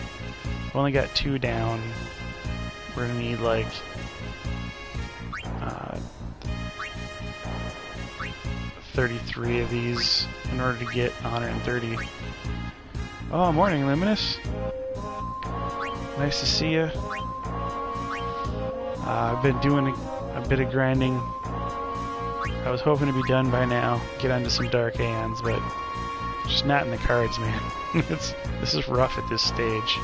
We've only got 2 down. We're gonna need like 33 of these in order to get 130. Oh, morning, Luminous. Nice to see you. I've been doing a bit of grinding. I was hoping to be done by now, get onto some Dark Aeons, but just not in the cards, man. This is rough at this stage.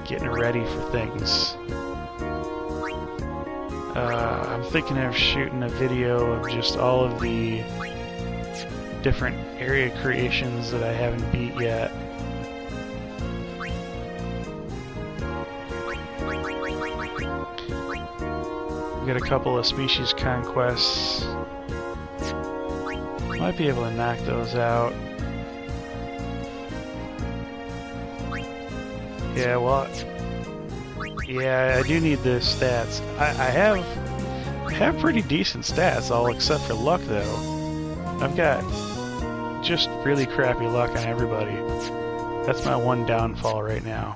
Getting ready for things. I'm thinking of shooting a video of just all of the different area creations that I haven't beat yet. We got a couple of species conquests. Might be able to knock those out. Yeah, well, yeah, I do need the stats. I have pretty decent stats, all except for luck, though. I've got just really crappy luck on everybody. That's my one downfall right now.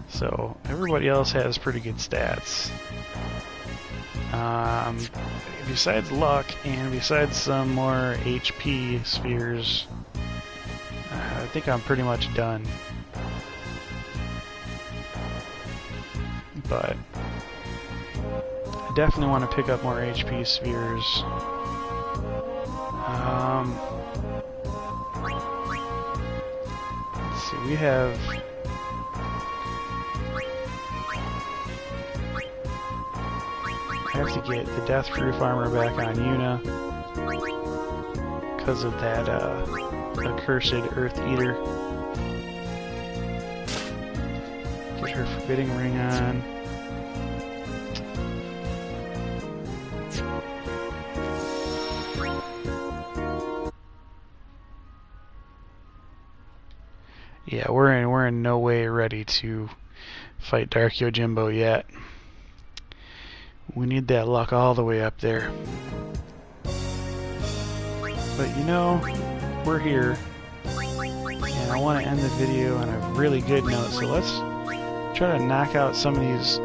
So, everybody else has pretty good stats. Besides luck, and besides some more HP spheres, I think I'm pretty much done. But I definitely want to pick up more HP spheres. Let's see, we have... I have to get the Death Proof armor back on Yuna because of that accursed Earth Eater. Get her Forbidding Ring on. Yeah, we're in no way ready to fight Dark Yojimbo yet. We need that luck all the way up there. But you know, we're here. And I want to end the video on a really good note, so let's try to knock out some of these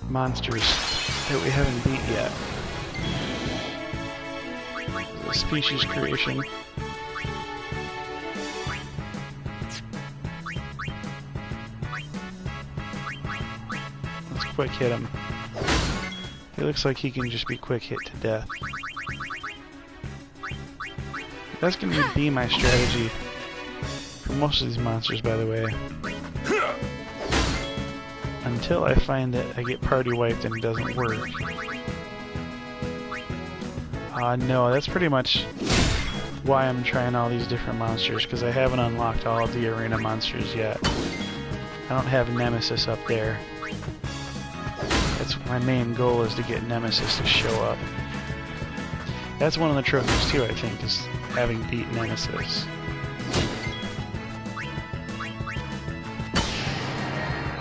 monsters that we haven't beat yet. The species creation. Quick hit him. He looks like he can just be quick hit to death. That's going to be my strategy for most of these monsters, by the way. Until I find that I get party wiped and it doesn't work. No, that's pretty much why I'm trying all these different monsters, because I haven't unlocked all of the arena monsters yet. I don't have Nemesis up there. That's my main goal, is to get Nemesis to show up. That's one of the trophies too, I think, is having beat Nemesis.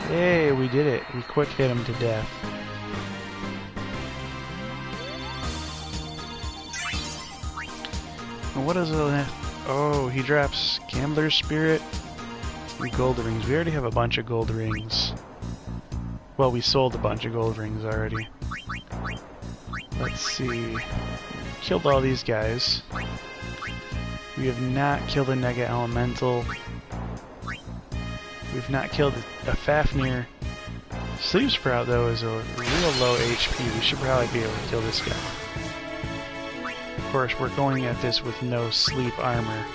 Hey, we did it. We quick hit him to death. And what is it? Oh, he drops Gambler's Spirit and Gold Rings. We already have a bunch of Gold Rings. Well, we sold a bunch of Gold Rings already. Let's see. Killed all these guys. We have not killed a Nega Elemental. We've not killed a Fafnir. Sleep Sprout, though, is a real low HP. We should probably be able to kill this guy. Of course, we're going at this with no sleep armor.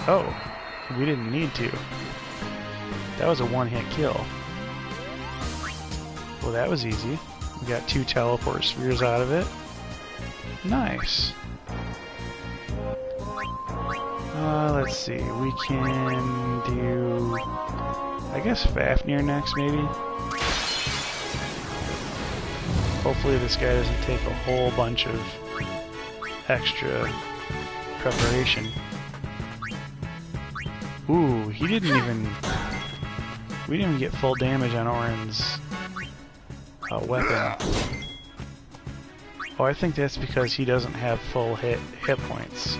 Oh, we didn't need to. That was a one-hit kill. Well, that was easy. We got 2 teleport spheres out of it. Nice. Let's see. We can do... I guess Fafnir next, maybe? Hopefully this guy doesn't take a whole bunch of extra preparation. Ooh, he didn't even... We didn't even get full damage on Orin's weapon. Oh, I think that's because he doesn't have full hit points.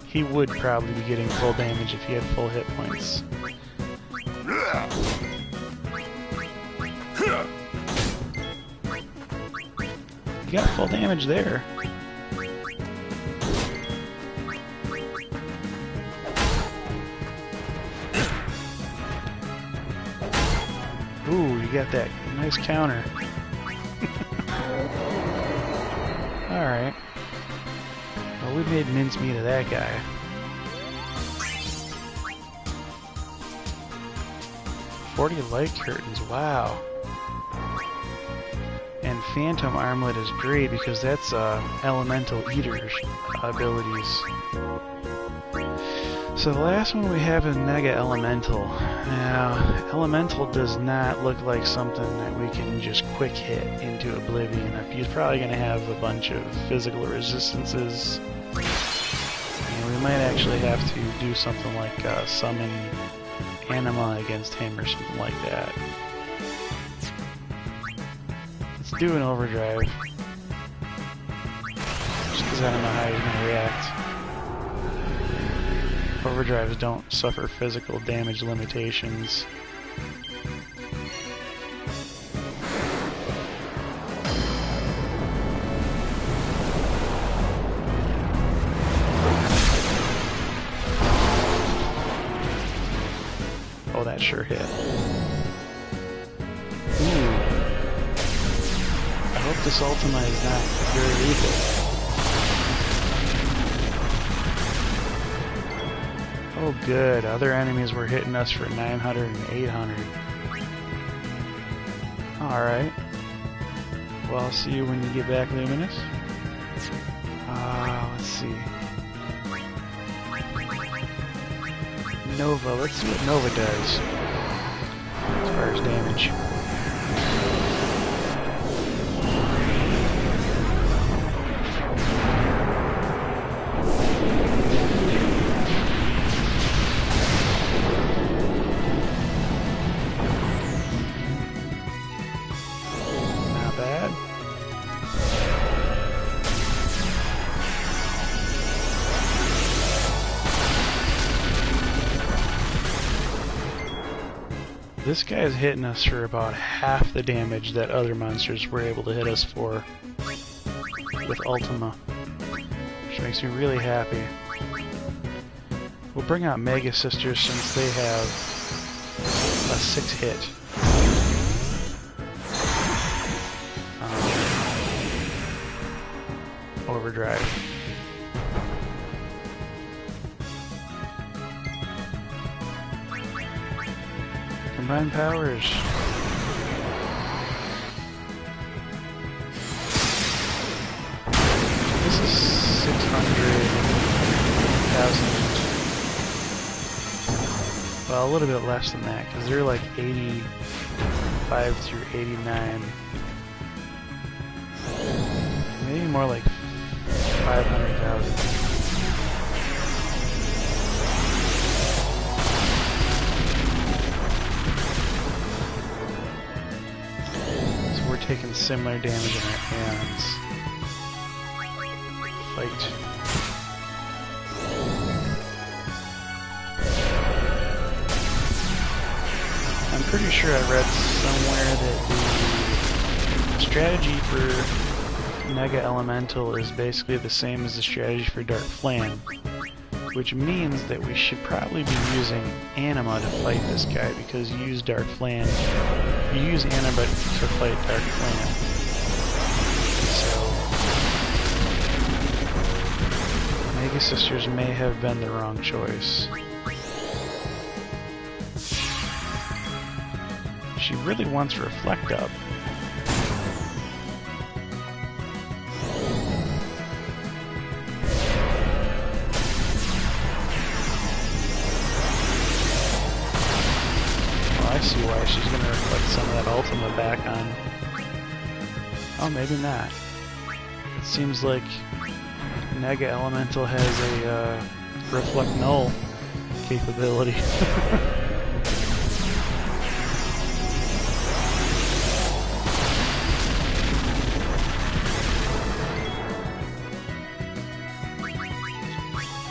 he would probably be getting full damage if he had full hit points. You got full damage there. Ooh, you got that nice counter. Alright. Well, we made mincemeat of that guy. "40 light curtains, wow." And Phantom Armlet is great because that's Elemental Eater's abilities. So the last one we have is Mega Elemental. Now, Elemental does not look like something that we can just quick hit into oblivion. He's probably going to have a bunch of physical resistances. And we might actually have to do something like summon Anima against him or something like that. Let's do an overdrive. Just because I don't know how he's going to react. Overdrives don't suffer physical damage limitations. Oh, that sure hit. Ooh. I hope this Ultima is not very lethal. Oh good, other enemies were hitting us for 900 and 800. Alright. Well, I'll see you when you get back, Luminous. Let's see. Nova, let's see what Nova does as far as damage. This guy is hitting us for about half the damage that other monsters were able to hit us for with Ultima, which makes me really happy. We'll bring out Mega Sisters since they have a 6-hit. Overdrive. Combined powers. This is 600,000. Well, a little bit less than that, because they're like 85 through 89. Maybe more like 500,000. Taking similar damage in our hands. Fight. I'm pretty sure I read somewhere that the strategy for Mega Elemental is basically the same as the strategy for Dark Flame, which means that we should probably be using Anima to fight this guy, because you use Dark Flame. You use Anima to fight Dark Flame. So Mega Sisters may have been the wrong choice. She really wants Reflect Up. I see why she's going to reflect some of that Ultima back on. Oh, maybe not. It seems like Mega Elemental has a Reflect Null capability.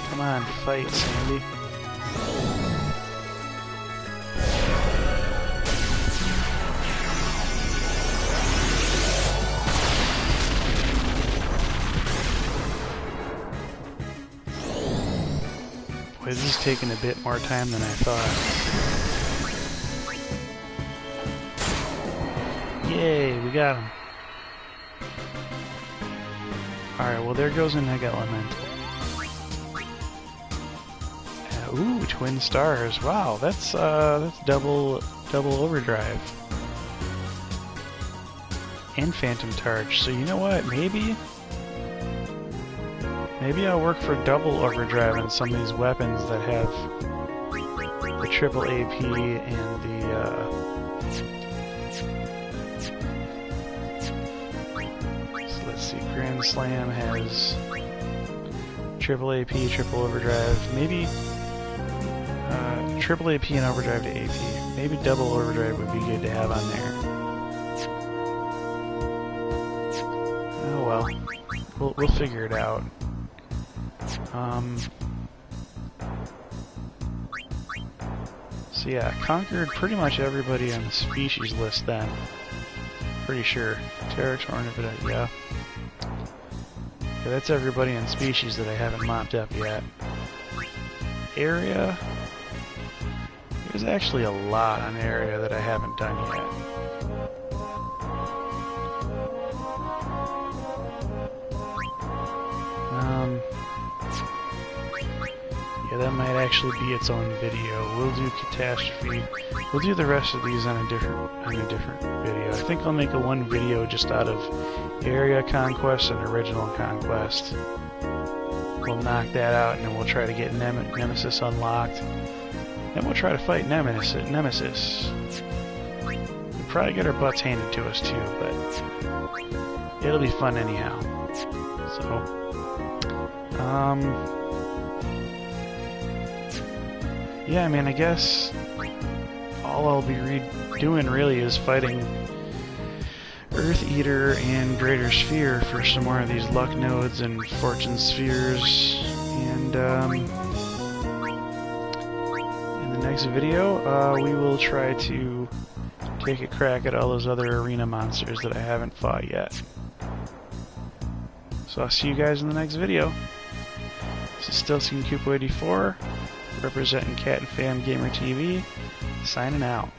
Come on, fight, Sandy. Boy, this is taking a bit more time than I thought. Yay, we got him. Alright, well there goes a Neg Elemental. Ooh, twin stars. Wow, that's double overdrive. And phantom charge. So you know what? Maybe I'll work for double overdrive on some of these weapons that have the triple AP and the so let's see, Grand Slam has triple AP, triple overdrive, maybe triple AP and overdrive to AP. Maybe double overdrive would be good to have on there. Oh well, we'll figure it out. So yeah, conquered pretty much everybody on the species list then. Pretty sure. Territory, yeah. Yeah, that's everybody in species that I haven't mopped up yet. Area. There's actually a lot on area that I haven't done yet. Yeah, that might actually be its own video. We'll do catastrophe. We'll do the rest of these on a different video. I think I'll make a one video just out of area conquest and original conquest. We'll knock that out, and then we'll try to get Nemesis unlocked. Then we'll try to fight Nemesis. We'll probably get our butts handed to us too, but it'll be fun anyhow. So, yeah, I mean, I guess all I'll be doing really is fighting Earth Eater and Greater Sphere for some more of these luck nodes and fortune spheres. And in the next video, we will try to take a crack at all those other arena monsters that I haven't fought yet. So I'll see you guys in the next video. This is StiltzkinKupo84, representing Cat and Fam Gamer TV, signing out.